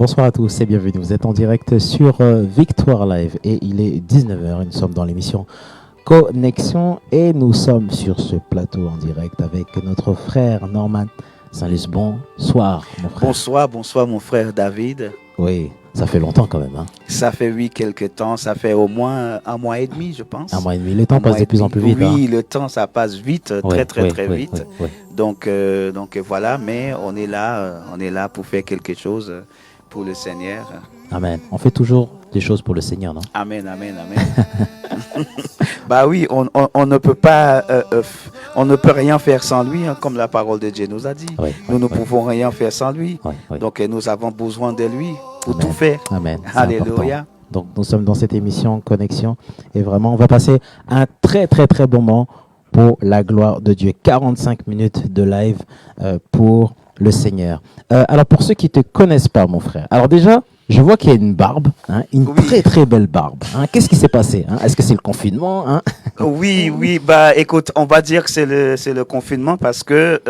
Bonsoir à tous et bienvenue. Vous êtes en direct sur Victoire Live et il est 19 heures. Nous sommes dans l'émission Connexion et nous sommes sur ce plateau en direct avec notre frère Norman Saint-Luc. Bonsoir, mon frère. Bonsoir mon frère David. Oui, ça fait longtemps quand même. Hein. Ça fait quelques temps, ça fait au moins un mois et demi, je pense. Un mois et demi, le temps passe de plus en plus vite. Oui, hein. le temps, ça passe vite, très vite. Oui. Donc voilà, mais on est là pour faire quelque chose pour le Seigneur. Amen. On fait toujours des choses pour le Seigneur, non? Amen. Bah oui, on ne peut pas, on ne peut rien faire sans lui, hein, comme la parole de Dieu nous a dit. Nous ne pouvons rien faire sans lui. Donc nous avons besoin de lui pour tout faire. Amen. Alléluia. Donc nous sommes dans cette émission Connexion et vraiment on va passer un très bon moment pour la gloire de Dieu. 45 minutes de live pour le Seigneur. Alors pour ceux qui ne te connaissent pas, mon frère, alors déjà, je vois qu'il y a une barbe, hein, une très belle barbe. Hein. Qu'est-ce qui s'est passé hein? Est-ce que c'est le confinement hein? Oui, bah écoute, on va dire que c'est le confinement parce que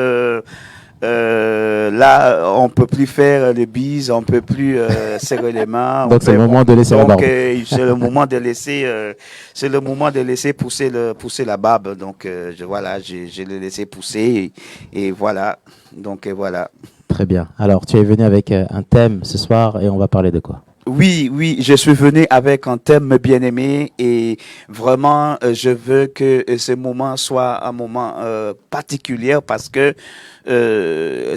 là, on peut plus faire les bises, on peut plus serrer les mains. Donc c'est le moment de laisser la barbe. C'est le moment de laisser, pousser la barbe. Donc voilà, j'ai laissé pousser et voilà. Donc voilà. Très bien. Alors tu es venu avec un thème ce soir et on va parler de quoi? Oui, je suis venu avec un thème bien-aimé et vraiment, je veux que ce moment soit un moment particulier parce que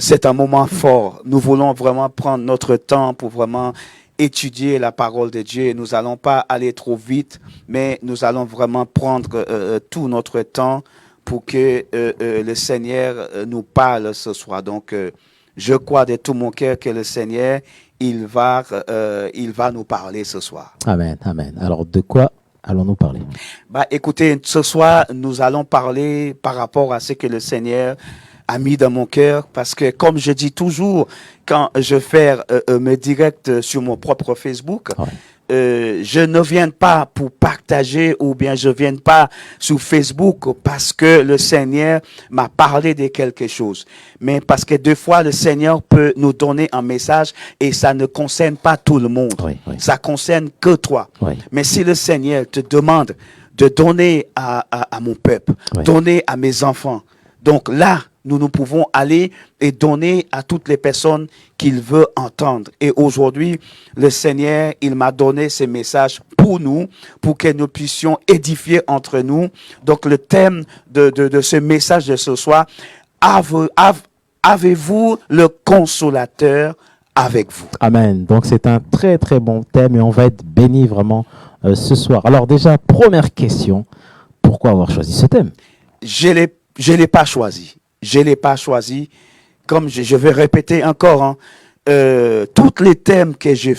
c'est un moment fort. Nous voulons vraiment prendre notre temps pour vraiment étudier la parole de Dieu. Nous allons pas aller trop vite, mais nous allons vraiment prendre tout notre temps pour que le Seigneur nous parle ce soir. Donc, je crois de tout mon cœur que le Seigneur, il va nous parler ce soir. Amen. Alors, de quoi allons-nous parler? Bah, écoutez, ce soir, nous allons parler par rapport à ce que le Seigneur a mis dans mon cœur, parce que comme je dis toujours, quand je fais mes directs sur mon propre Facebook, je ne viens pas pour partager ou bien je viens pas sur Facebook parce que le Seigneur m'a parlé de quelque chose. Mais parce que deux fois le Seigneur peut nous donner un message et ça ne concerne pas tout le monde. Ça concerne que toi. Mais si le Seigneur te demande de donner à mon peuple, donner à mes enfants, donc là, nous pouvons aller et donner à toutes les personnes qu'il veut entendre. Et aujourd'hui, le Seigneur, il m'a donné ces messages pour nous, pour que nous puissions édifier entre nous. Donc, le thème de ce message de ce soir, avez-vous le consolateur avec vous? Amen. Donc, c'est un très bon thème et on va être bénis vraiment ce soir. Alors déjà, première question, pourquoi avoir choisi ce thème? Je l'ai pas choisi. Je l'ai pas choisi. Comme je vais répéter encore, hein, tous les thèmes que je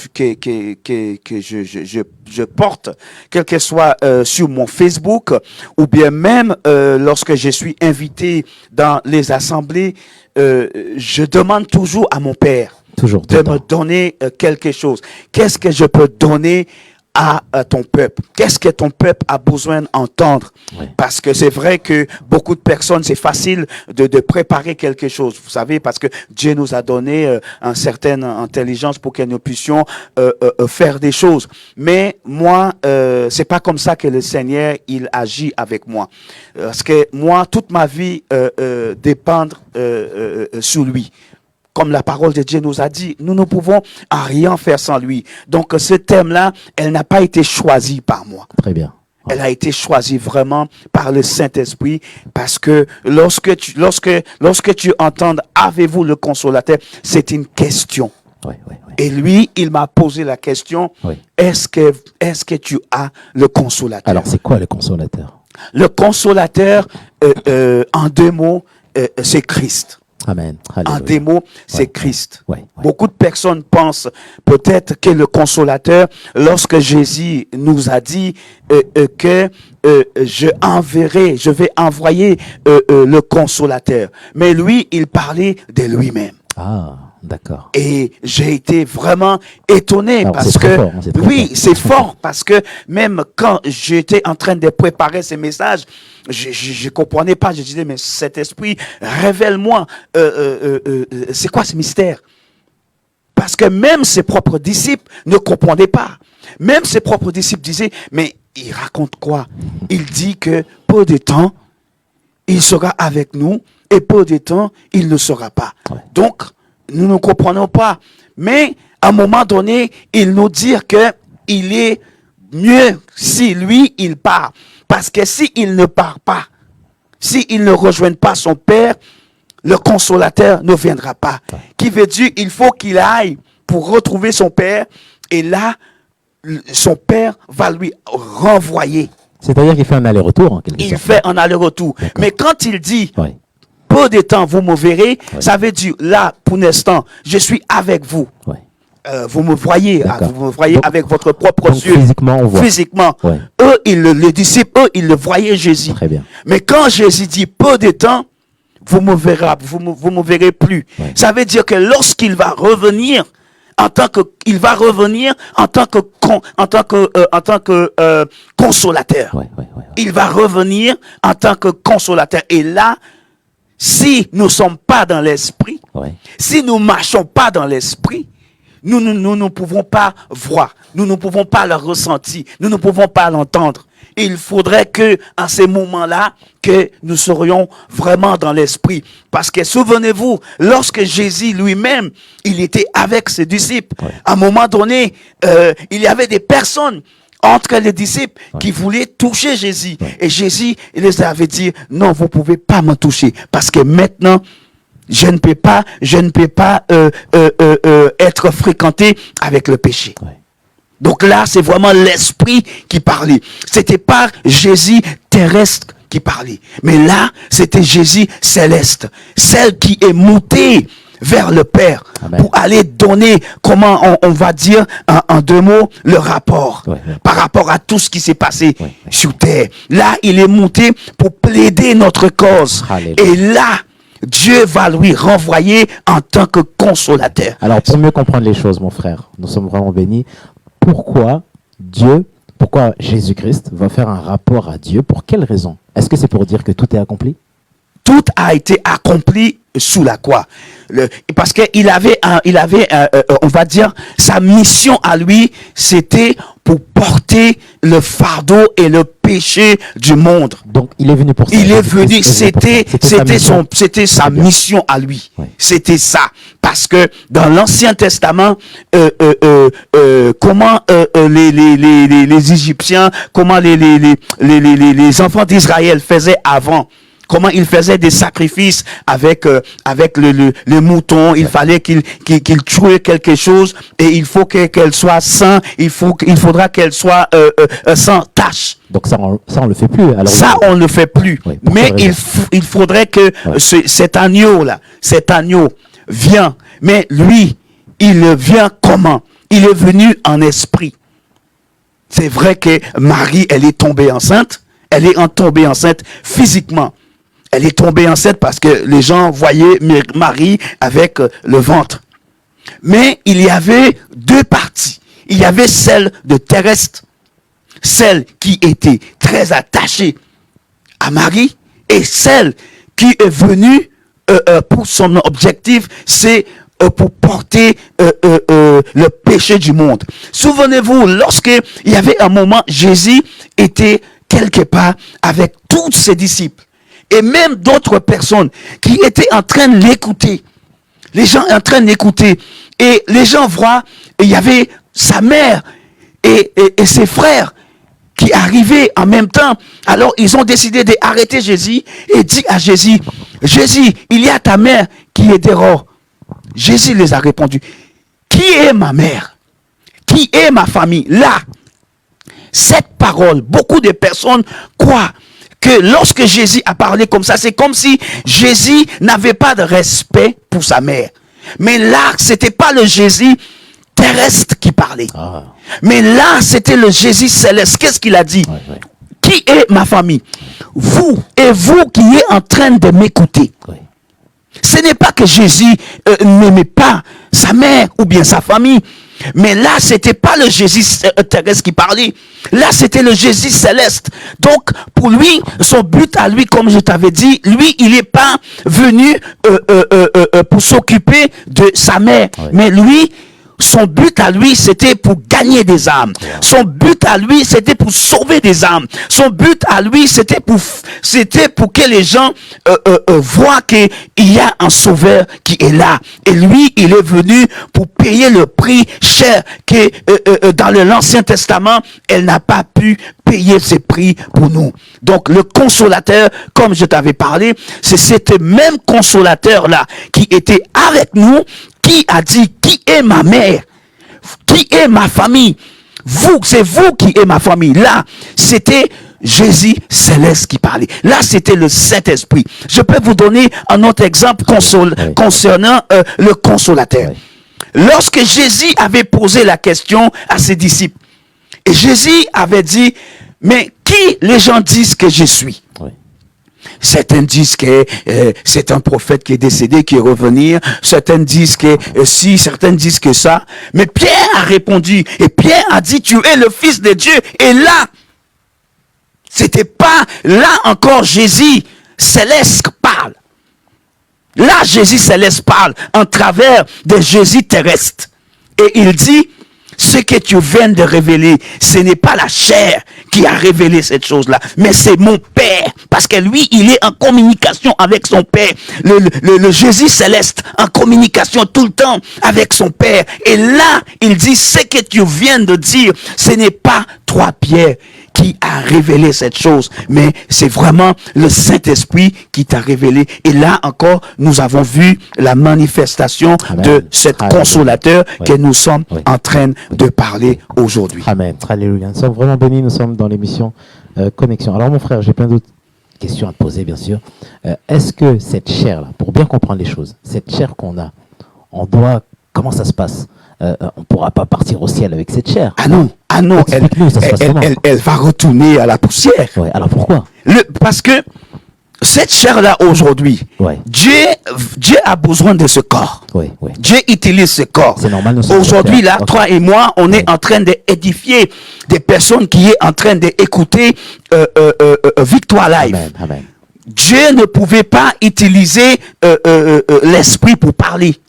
porte, quel que soit sur mon Facebook ou bien même lorsque je suis invité dans les assemblées, je demande toujours à mon Père de me donner quelque chose. Qu'est-ce que je peux donner à ton peuple? Qu'est-ce que ton peuple a besoin d'entendre? Parce que c'est vrai que beaucoup de personnes, c'est facile de préparer quelque chose, vous savez, parce que Dieu nous a donné une certaine intelligence pour que nous puissions faire des choses. Mais moi, c'est pas comme ça que le Seigneur, il agit avec moi. Parce que moi, toute ma vie dépend sur lui. Comme la parole de Dieu nous a dit, nous ne pouvons rien faire sans lui. Donc, ce thème-là, elle n'a pas été choisi par moi. Très bien. Elle a été choisie vraiment par le Saint-Esprit parce que lorsque tu entends « Avez-vous le consolateur ?» c'est une question. Et lui, il m'a posé la question « Est-ce que tu as le consolateur ?» Alors, c'est quoi le consolateur? Le consolateur, en deux mots, c'est Christ. Amen. En des mots, c'est Christ. Beaucoup de personnes pensent peut-être que le consolateur, lorsque Jésus nous a dit que je vais envoyer le consolateur. Mais lui, il parlait de lui-même. Ah, d'accord. Et j'ai été vraiment étonné. Alors, parce que fort, oui, c'est fort parce que même quand j'étais en train de préparer ces messages, je comprenais pas. Je disais, mais cet esprit, révèle-moi, c'est quoi ce mystère? Parce que même ses propres disciples ne comprenaient pas. Même ses propres disciples disaient, mais il raconte quoi? Il dit que peu de temps, il sera avec nous et peu de temps, il ne sera pas. Ouais. Donc, nous ne comprenons pas. Mais à un moment donné, il nous dit que il est mieux si lui, il part. Parce que s'il ne part pas, s'il ne rejoint pas son Père, le consolateur ne viendra pas. Ouais. Qui veut dire, il faut qu'il aille pour retrouver son Père. Et là, son Père va lui renvoyer. C'est-à-dire qu'il fait un aller-retour en quelque sorte. Il fait un aller-retour. D'accord. Mais quand il dit, Ouais. peu de temps, vous me verrez, Ouais. ça veut dire, là, pour l'instant, je suis avec vous. Ouais. Vous me voyez, D'accord. vous me voyez Donc- avec votre propre donc yeux. physiquement, on voit. Physiquement. Ouais. Eux, les disciples, eux, ils le voyaient Jésus. Très bien. Mais quand Jésus dit peu de temps, vous me verrez plus. Ouais. Ça veut dire que lorsqu'il va revenir, en tant que consolateur. Ouais, ouais, ouais. Il va revenir en tant que consolateur. Et là, si nous ne sommes pas dans l'esprit, Ouais. si nous ne marchons pas dans l'esprit, nous ne pouvons pas voir, nous ne pouvons pas le ressentir, nous ne pouvons pas l'entendre. Il faudrait que, en ces moments-là, que nous serions vraiment dans l'esprit. Parce que souvenez-vous, lorsque Jésus lui-même, il était avec ses disciples, Ouais. à un moment donné, il y avait des personnes entre les disciples qui voulaient toucher Jésus. Ouais. Et Jésus, il les avait dit, non, vous pouvez pas me toucher. Parce que maintenant, je ne peux pas être fréquenté avec le péché. Ouais. Donc là, c'est vraiment l'esprit qui parlait. C'était pas Jésus terrestre qui parlait. Mais là, c'était Jésus céleste. Celle qui est montée vers le Père. Amen. Pour aller donner, comment on va dire en deux mots, le rapport. Ouais, ouais. Par rapport à tout ce qui s'est passé Ouais, ouais. sur terre. Là, il est monté pour plaider notre cause. Alléluia. Et là, Dieu va lui renvoyer en tant que consolateur. Alors, pour mieux comprendre les choses, mon frère, nous sommes vraiment bénis. Pourquoi Jésus-Christ va faire un rapport à Dieu? Pour quelle raison? Est-ce que c'est pour dire que tout est accompli? Tout a été accompli sous la croix. Parce qu'il avait, on va dire, sa mission à lui, c'était pour porter le fardeau et le péché du monde. Donc, il est venu pour ça. Il est Jésus-Christ venu, est venu pour ça. c'était sa mission à lui. Ouais. C'était ça. Parce que dans l'Ancien Testament, comment les Égyptiens, comment les enfants d'Israël faisaient avant. Comment ils faisaient des sacrifices avec le mouton. Il fallait qu'ils tuaient quelque chose et il faut qu'elle soit sain. Il faudra qu'elle soit sans tache. Donc, ça, on le fait plus. Alors, Ça, on ne le fait plus. Oui, pour Mais quelle raison? il faudrait que Ouais. cet agneau-là, cet agneau vient. Mais lui, il vient comment? Il est venu en esprit. C'est vrai que Marie, elle est tombée enceinte. Elle est tombée enceinte physiquement. Elle est tombée enceinte parce que les gens voyaient Marie avec le ventre. Mais il y avait deux parties. Il y avait celle de terrestre, celle qui était très attachée à Marie, et celle qui est venue pour son objectif, c'est pour porter le péché du monde. Souvenez-vous, lorsqu'il y avait un moment, Jésus était quelque part avec tous ses disciples. Et même d'autres personnes qui étaient en train de l'écouter. Les gens en train de l'écouter. Et les gens voient, il y avait sa mère et ses frères qui arrivaient en même temps. Alors, ils ont décidé d'arrêter Jésus et dit à Jésus, Jésus, il y a ta mère qui est dehors. Jésus les a répondu, qui est ma mère? Qui est ma famille? Là, cette parole, beaucoup de personnes croient que lorsque Jésus a parlé comme ça, c'est comme si Jésus n'avait pas de respect pour sa mère. Mais là, c'était pas le Jésus terrestre qui parlait. Ah. Mais là, c'était le Jésus céleste. Qu'est-ce qu'il a dit? Ouais, ouais. Qui est ma famille? Vous et vous qui êtes en train de m'écouter. Ouais. Ce n'est pas que Jésus n'aimait pas sa mère ou bien sa famille. Mais là, c'était pas le Jésus terrestre qui parlait. Là, c'était le Jésus céleste. Donc, pour lui, son but à lui, comme je t'avais dit, lui, il n'est pas venu pour s'occuper de sa mère. Ouais. Mais lui, son but à lui, c'était pour gagner des âmes. Son but à lui, c'était pour sauver des âmes. Son but à lui, c'était pour que les gens voient qu'il y a un sauveur qui est là. Et lui, il est venu pour payer le prix cher que dans l'Ancien Testament, elle n'a pas pu payer ce prix pour nous. Donc, le consolateur, comme je t'avais parlé, c'est cet même consolateur-là qui était avec nous, qui a dit, qui est ma mère? Qui est ma famille? Vous, c'est vous qui êtes ma famille. Là, c'était Jésus céleste qui parlait. Là, c'était le Saint-Esprit. Je peux vous donner un autre exemple concernant le consolateur. Lorsque Jésus avait posé la question à ses disciples, et Jésus avait dit, mais qui les gens disent que je suis? Certains disent que c'est un prophète qui est décédé, qui est revenu. Certains disent que si, certains disent que ça. Mais Pierre a répondu, et Pierre a dit, tu es le Fils de Dieu. Et là, c'était pas là encore Jésus céleste parle. Là, Jésus céleste parle en travers de Jésus terrestre. Et il dit, ce que tu viens de révéler, ce n'est pas la chair qui a révélé cette chose-là, mais c'est mon Père. Parce que lui, il est en communication avec son Père. Le Jésus céleste, en communication tout le temps avec son Père. Et là, il dit, ce que tu viens de dire, ce n'est pas toi, Pierre, qui a révélé cette chose, mais c'est vraiment le Saint-Esprit qui t'a révélé. Et là encore, nous avons vu la manifestation de cet consolateur que nous sommes en train de parler aujourd'hui. Amen. Alléluia. Nous sommes vraiment bénis, nous sommes dans l'émission Connexion. Alors mon frère, j'ai plein d'autres questions à te poser, bien sûr. Est-ce que cette chair-là, pour bien comprendre les choses, cette chair qu'on a, on doit, comment ça se passe? On ne pourra pas partir au ciel avec cette chair. Ah non, elle va retourner à la poussière. Ouais, alors pourquoi? Parce que cette chair-là aujourd'hui, Dieu a besoin de ce corps. Dieu utilise ce corps. C'est normal. Aujourd'hui, là, toi et moi, on est en train d'édifier des personnes qui est en train d'écouter Victoire Live. Amen, amen. Dieu ne pouvait pas utiliser l'esprit pour parler.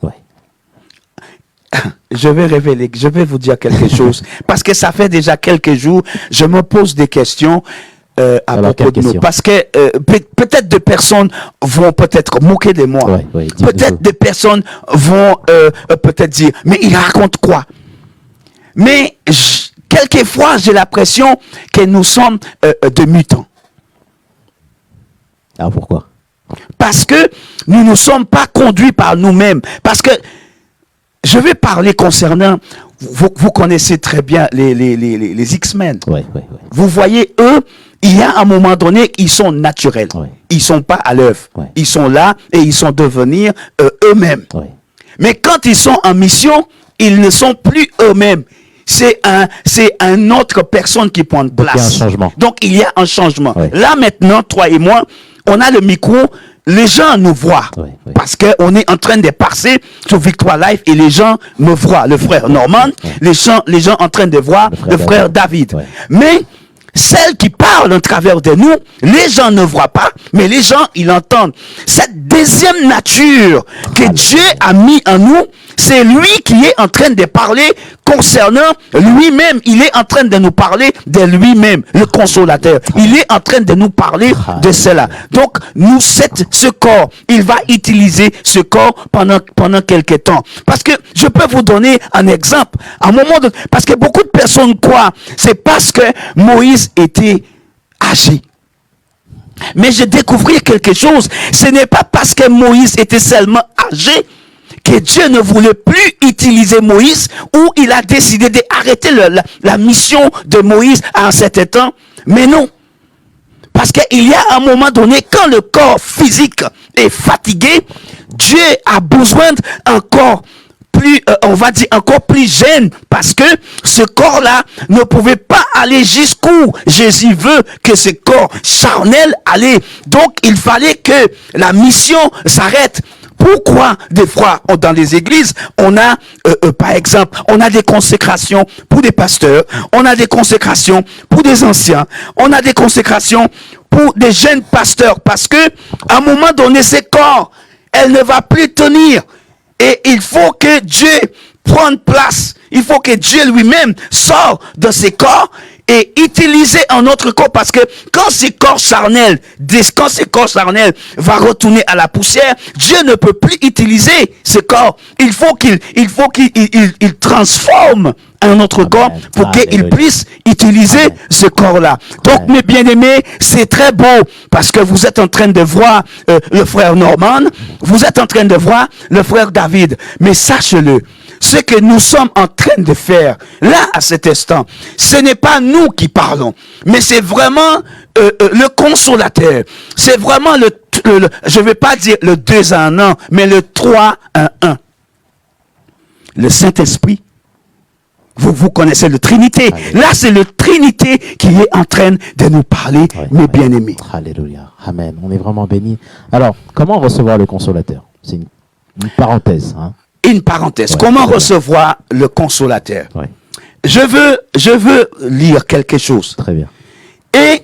Je vais vous dire quelque chose. Parce que ça fait déjà quelques jours, je me pose des questions à propos de nous. Parce que peut-être des personnes vont peut-être moquer de moi. Peut-être des personnes vont peut-être dire, mais il raconte quoi? Mais quelquefois, j'ai l'impression que nous sommes de mutants. Alors pourquoi? Parce que nous ne sommes pas conduits par nous-mêmes. Parce que je vais parler concernant, vous connaissez très bien les X-Men. Vous voyez, eux, il y a un moment donné, ils sont naturels. Ils ne sont pas à l'œuvre. Ils sont là et ils sont devenus eux-mêmes. Mais quand ils sont en mission, ils ne sont plus eux-mêmes. C'est une autre personne qui prend place. Il y a un changement. Donc, il y a un changement. Là, maintenant, toi et moi, on a le micro. Les gens nous voient parce qu'on est en train de passer sur Victoire Live et les gens me voient. Le frère Norman, les gens en train de voir le frère David. Mais celle qui parle en travers de nous, les gens ne voient pas, mais les gens, ils entendent. Cette deuxième nature que Dieu a mis en nous, c'est lui qui est en train de parler concernant lui-même. Il est en train de nous parler de lui-même, le consolateur. Il est en train de nous parler de cela. Donc, nous, ce corps, il va utiliser ce corps pendant quelques temps. Parce que je peux vous donner un exemple. À un moment de, parce que beaucoup de personnes croient, c'est parce que Moïse était âgé. Mais j'ai découvert quelque chose. Ce n'est pas parce que Moïse était seulement âgé que Dieu ne voulait plus utiliser Moïse, ou il a décidé d'arrêter la mission de Moïse à un certain temps. Mais non. Parce qu'il y a un moment donné, quand le corps physique est fatigué, Dieu a besoin d'un corps plus, on va dire encore plus jeune, parce que ce corps-là ne pouvait pas aller jusqu'où Jésus veut que ce corps charnel allait. Donc, il fallait que la mission s'arrête. Pourquoi des fois dans les églises on a par exemple on a des consécrations pour des pasteurs, on a des consécrations pour des anciens, on a des consécrations pour des jeunes pasteurs, parce que à un moment donné ces corps, elle ne va plus tenir et il faut que Dieu prendre place. Il faut que Dieu lui-même sorte de ses corps et utiliser un autre corps, parce que quand ces corps charnels va retourner à la poussière, Dieu ne peut plus utiliser ce corps. Il faut qu'il transforme un autre corps pour qu'il puisse utiliser ce corps-là. Donc, mes bien-aimés, c'est très beau, parce que vous êtes en train de voir le frère Norman, vous êtes en train de voir le frère David, mais sachez-le, ce que nous sommes en train de faire là à cet instant, ce n'est pas nous qui parlons, mais c'est vraiment le consolateur. C'est vraiment je ne vais pas dire le 2 en 1, mais le 3 en 1. Le Saint-Esprit. Vous connaissez le Trinité. Alléluia. Là, c'est le Trinité qui est en train de nous parler, mes bien-aimés. Alléluia. Amen. On est vraiment bénis. Alors, comment recevoir le consolateur? C'est une parenthèse. Hein? Une parenthèse. Comment recevoir le consolateur? Je veux lire quelque chose. Très bien. Et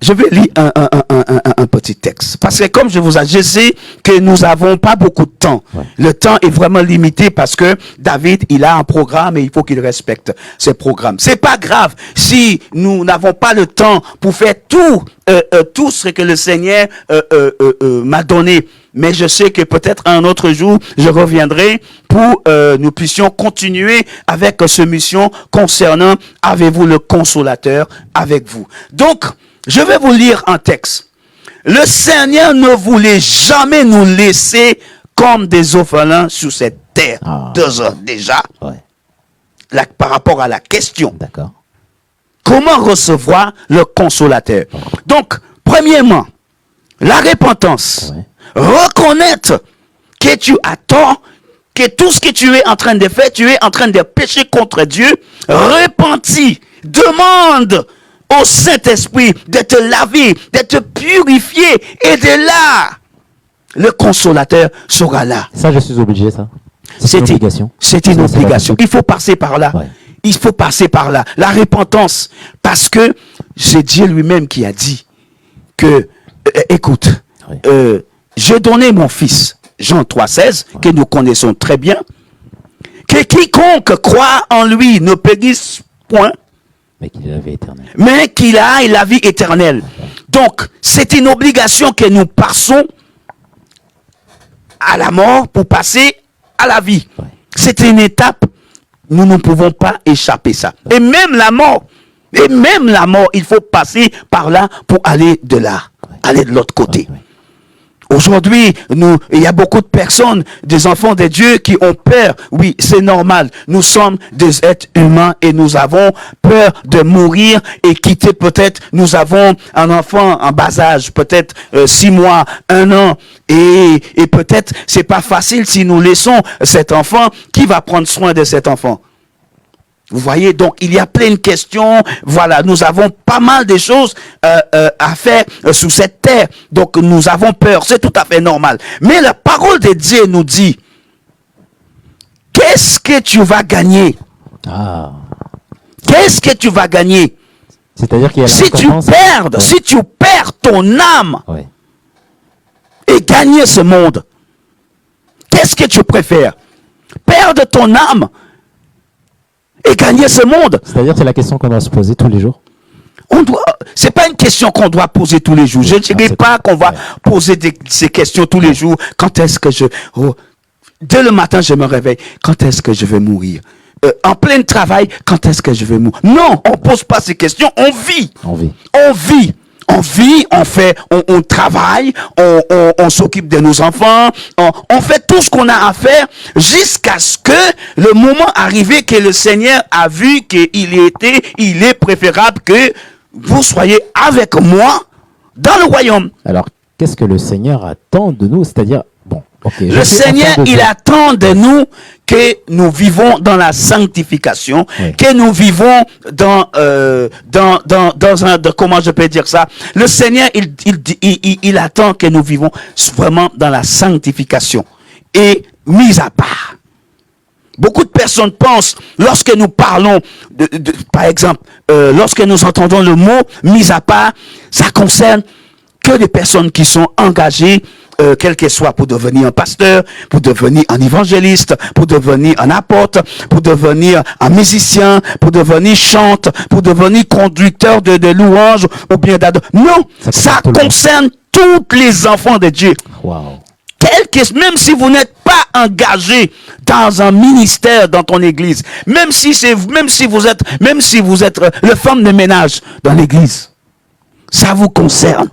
je vais lire un petit texte. Parce que comme je sais que nous n'avons pas beaucoup de temps. Le temps est vraiment limité, parce que David, il a un programme et il faut qu'il respecte ce programme. C'est pas grave si nous n'avons pas le temps pour faire tout ce que le Seigneur m'a donné. Mais je sais que peut-être un autre jour, je reviendrai pour nous puissions continuer avec cette mission concernant « Avez-vous le consolateur avec vous ?» Donc, je vais vous lire un texte. Le Seigneur ne voulait jamais nous laisser comme des orphelins sur cette terre. 2 heures déjà. Là, par rapport à la question. D'accord. Comment recevoir le consolateur? Donc, premièrement, la repentance. Reconnaître que tu as tort, que tout ce que tu es en train de faire, tu es en train de pécher contre Dieu. Repentis. Demande au Saint-Esprit de te laver, de te purifier, et de là, le consolateur sera là. Ça, je suis obligé, ça. C'est une obligation. C'est une obligation. Il faut passer par là. Il faut passer par là. La repentance. Parce que c'est Dieu lui-même qui a dit que, écoute, je donnais mon fils, Jean 3,16, que nous connaissons très bien, que quiconque croit en lui ne périsse point, mais qu'il a la vie éternelle. Donc, c'est une obligation que nous passons à la mort pour passer à la vie. C'est une étape, nous ne pouvons pas échapper ça. Et même la mort, il faut passer par là pour aller de là, aller de l'autre côté. Aujourd'hui, il y a beaucoup de personnes, des enfants de Dieu qui ont peur. Oui, c'est normal. Nous sommes des êtres humains et nous avons peur de mourir et quitter peut-être, nous avons un enfant en bas âge, peut-être 6 mois, 1 an. Et peut-être c'est pas facile si nous laissons cet enfant. Qui va prendre soin de cet enfant? Vous voyez, donc il y a plein de questions. Voilà, nous avons pas mal de choses à faire sous cette terre. Donc nous avons peur, c'est tout à fait normal. Mais la parole de Dieu nous dit, qu'est-ce que tu vas gagner? Qu'est-ce que tu vas gagner? C'est-à-dire qu'il y a si tu perds ton âme et gagner ce monde, qu'est-ce que tu préfères? Perdre ton âme et gagner ce monde. C'est-à-dire que c'est la question qu'on doit se poser tous les jours. C'est pas une question qu'on doit poser tous les jours. Je ne dirais pas qu'on va poser ces questions tous les jours. Quand est-ce que dès le matin, je me réveille. Quand est-ce que je vais mourir? En plein travail, quand est-ce que je vais mourir? Non, on pose pas ces questions. On vit. On vit, on travaille, on s'occupe de nos enfants, on fait tout ce qu'on a à faire jusqu'à ce que le moment arrive que le Seigneur a vu qu'il est préférable que vous soyez avec moi dans le royaume. Alors, qu'est-ce que le Seigneur attend de nous? C'est-à-dire, le Seigneur, il attend de nous que nous vivons dans la sanctification, que nous vivons dans comment je peux dire ça? Le Seigneur, il attend que nous vivons vraiment dans la sanctification et mise à part. Beaucoup de personnes pensent, lorsque nous parlons, par exemple, lorsque nous entendons le mot mise à part, ça concerne que des personnes qui sont engagées quel qu'il soit, pour devenir un pasteur, pour devenir un évangéliste, pour devenir un apôtre, pour devenir un musicien, pour devenir chante, pour devenir conducteur de louanges ou bien d'ado. Non, ça concerne tous les enfants de Dieu. Wow. Même si vous n'êtes pas engagé dans un ministère dans ton église, même si vous êtes le femme de ménage dans l'église, ça vous concerne.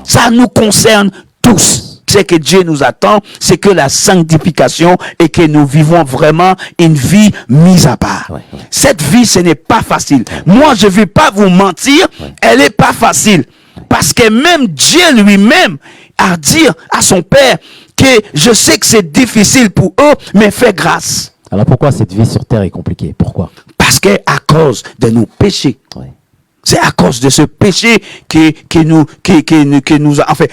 Ça nous concerne tous. Ce que Dieu nous attend, c'est que la sanctification et que nous vivons vraiment une vie mise à part. Cette vie, ce n'est pas facile. Moi, je ne vais pas vous mentir, elle n'est pas facile. Parce que même Dieu lui-même a dit à son Père que je sais que c'est difficile pour eux, mais fais grâce. Alors pourquoi cette vie sur terre est compliquée? Pourquoi? Parce que à cause de nos péchés. C'est à cause de ce péché que nous a, en fait,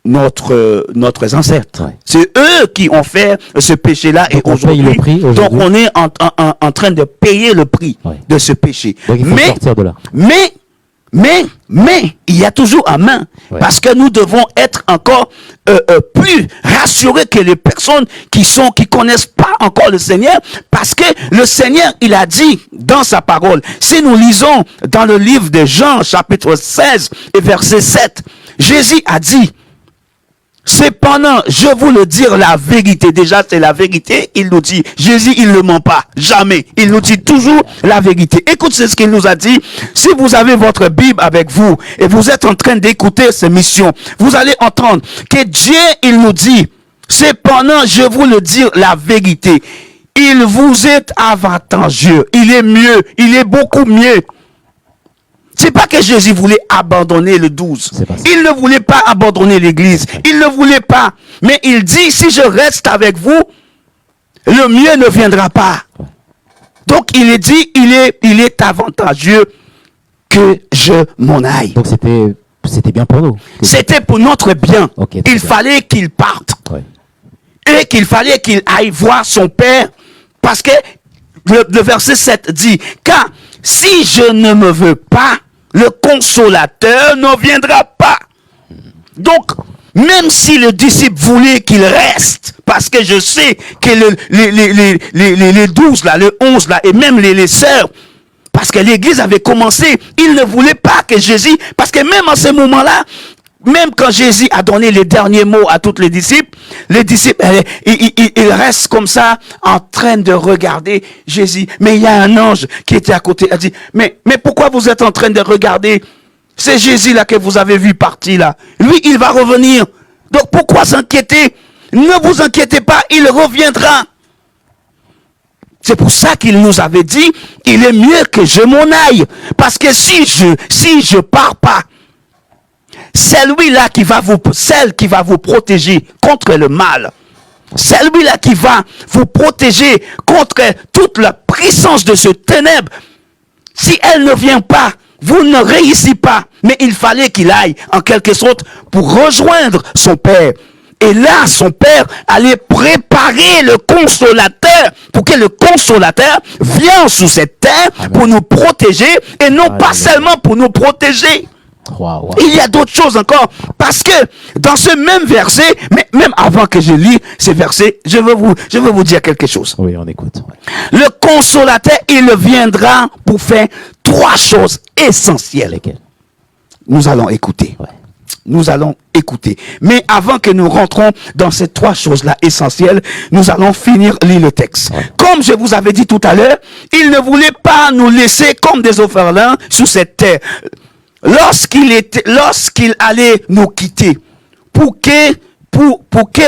notre ancêtre. C'est eux qui ont fait ce péché-là, et aujourd'hui, donc on est en train de payer le prix de ce péché. Donc il faut sortir de là. Mais, il y a toujours un main. Parce que nous devons être encore plus rassurés que les personnes qui connaissent pas encore le Seigneur. Parce que le Seigneur, il a dit dans sa parole, si nous lisons dans le livre de Jean, chapitre 16 et verset 7, Jésus a dit, cependant, je vous le dire la vérité. Déjà, c'est la vérité. Il nous dit, Jésus, il ne ment pas. Jamais. Il nous dit toujours la vérité. Écoute, c'est ce qu'il nous a dit. Si vous avez votre Bible avec vous et vous êtes en train d'écouter ces missions, vous allez entendre que Dieu, il nous dit, cependant, je vous le dire la vérité. Il vous est avantageux. Il est mieux. Il est beaucoup mieux. C'est pas que Jésus voulait abandonner le 12. Il ne voulait pas abandonner l'église. Il ne voulait pas. Mais il dit, si je reste avec vous, le mieux ne viendra pas. Donc il est dit, il est avantageux que je m'en aille. Donc c'était bien pour nous. C'était pour notre bien. Il fallait qu'il parte. Et qu'il fallait qu'il aille voir son père. Parce que le verset 7 dit, car si je ne me veux pas, le consolateur ne viendra pas. Donc, même si le disciple voulait qu'il reste, parce que je sais que les 12 là, le 11 là, et même les sœurs, parce que l'église avait commencé, ils ne voulaient pas que Jésus, parce que même en ce moment-là, même quand Jésus a donné les derniers mots à tous les disciples, ils restent comme ça, en train de regarder Jésus. Mais il y a un ange qui était à côté, a dit, mais pourquoi vous êtes en train de regarder? C'est Jésus là que vous avez vu partir là. Lui, il va revenir. Donc pourquoi s'inquiéter? Ne vous inquiétez pas, il reviendra. C'est pour ça qu'il nous avait dit, il est mieux que je m'en aille. Parce que si je pars pas, celle qui va vous protéger contre le mal. Celui-là qui va vous protéger contre toute la puissance de ce ténèbre. Si elle ne vient pas, vous ne réussissez pas. Mais il fallait qu'il aille en quelque sorte pour rejoindre son père. Et là, son père allait préparer le consolateur pour que le consolateur vienne sous cette terre pour nous protéger et non pas seulement pour nous protéger. Il y a d'autres choses encore, parce que dans ce même verset, mais même avant que je lis ces versets, je veux vous dire quelque chose. Oui, on écoute. Le consolateur, il viendra pour faire 3 choses essentielles. Lesquelles? Nous allons écouter. Nous allons écouter. Mais avant que nous rentrons dans ces 3 choses-là essentielles, nous allons finir lire le texte. Comme je vous avais dit tout à l'heure, il ne voulait pas nous laisser comme des orphelins sous cette terre. Lorsqu'il allait nous quitter, pour que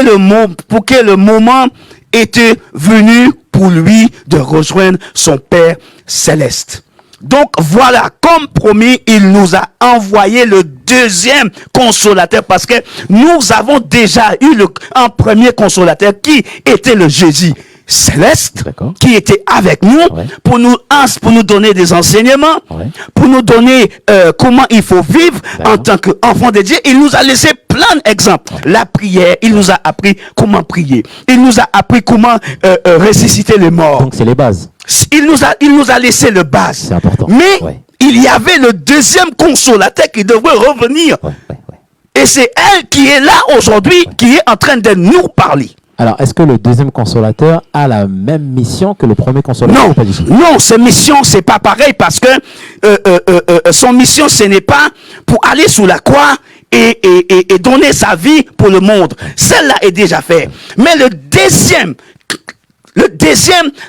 le moment était venu pour lui de rejoindre son Père céleste. Donc voilà, comme promis, il nous a envoyé le 2e consolateur, parce que nous avons déjà eu un premier consolateur qui était le Jésus céleste, qui était avec nous, pour nous donner des enseignements, pour nous donner comment il faut vivre en tant qu'enfant de Dieu. Il nous a laissé plein d'exemples. La prière, il nous a appris comment prier. Il nous a appris comment ressusciter les morts. Donc c'est les bases. Il nous a laissé le base. C'est important. Mais il y avait le 2e consolateur qui devait revenir Et c'est elle qui est là aujourd'hui, qui est en train de nous parler. Alors, est-ce que le deuxième consolateur a la même mission que le premier consolateur? Non, Pas du tout. non, sa mission, c'est pas pareil parce que son mission, ce n'est pas pour aller sous la croix et donner sa vie pour le monde. Celle-là est déjà faite. Mais le deuxième,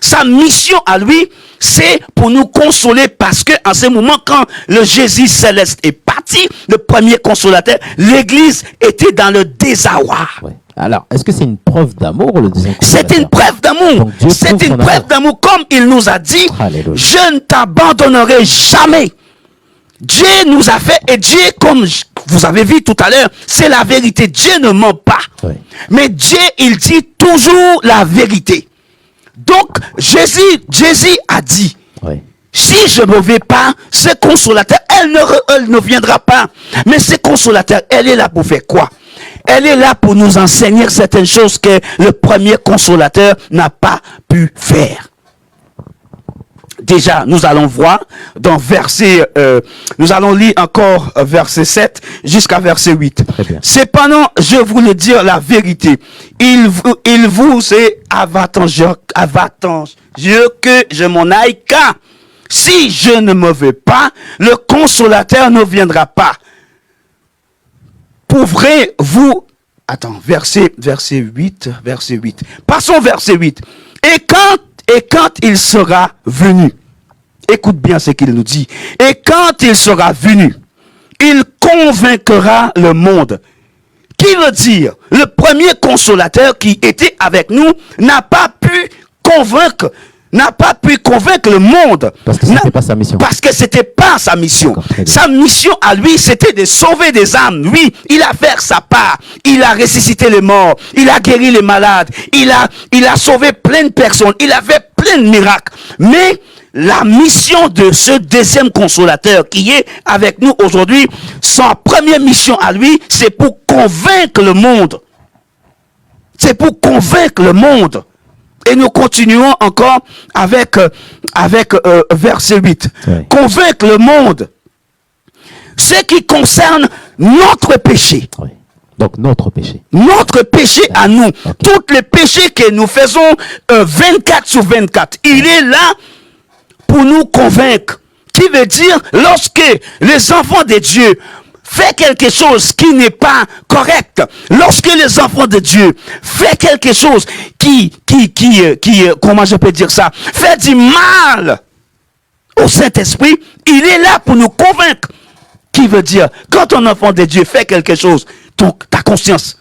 sa mission à lui, c'est pour nous consoler parce que en ce moment, quand le Jésus céleste est parti, le premier consolateur, l'église était dans le désarroi. Ouais. Alors, est-ce que c'est une preuve d'amour, le deuxième consolateur? C'est une preuve d'amour. Donc, Dieu C'est prouve une son preuve amour. d'amour. Comme il nous a dit, Alléluia. je ne t'abandonnerai jamais. Dieu nous a fait, et Dieu, comme vous avez vu tout à l'heure, c'est la vérité. Dieu ne ment pas. Oui. Mais Dieu, il dit toujours la vérité. Donc, Jésus a dit, Oui. si je ne vais pas, ce consolateur, elle ne viendra pas. Mais ce consolateur, elle est là pour faire quoi? Elle est là pour nous enseigner certaines choses que le premier consolateur n'a pas pu faire. Déjà, nous allons voir dans verset, nous allons lire encore verset 7 jusqu'à verset 8. Très bien. Cependant, je voulais dire la vérité. Il vous est avantageux que je m'en aille, car si je ne me vais pas, le consolateur ne viendra pas. Pourrez-vous... Attends, verset 8. Passons verset 8. Et quand il sera venu, écoute bien ce qu'il nous dit. Et quand il sera venu, il convaincra le monde. Qui veut dire, le premier consolateur qui était avec nous n'a pas pu convaincre le monde. Parce que c'était pas sa mission. Parce que c'était pas sa mission. D'accord, très bien. Sa mission à lui, c'était de sauver des âmes. Oui, il a fait sa part. Il a ressuscité les morts. Il a guéri les malades. Il a sauvé plein de personnes. Il a fait plein de miracles. Mais la mission de ce deuxième consolateur qui est avec nous aujourd'hui, sa première mission à lui, c'est pour convaincre le monde. C'est pour convaincre le monde. Et nous continuons encore avec verset 8. Oui. Convaincre le monde. Ce qui concerne notre péché. Oui. Donc, notre péché. Notre péché à nous. Ok. Tous les péchés que nous faisons 24 sur 24. Il est là pour nous convaincre. Qui veut dire, lorsque les enfants de Dieu fait quelque chose qui n'est pas correct, lorsque les enfants de Dieu fait quelque chose qui comment je peux dire ça, fait du mal au Saint-Esprit, il est là pour nous convaincre. Qui veut dire, quand un enfant de Dieu fait quelque chose, ta conscience,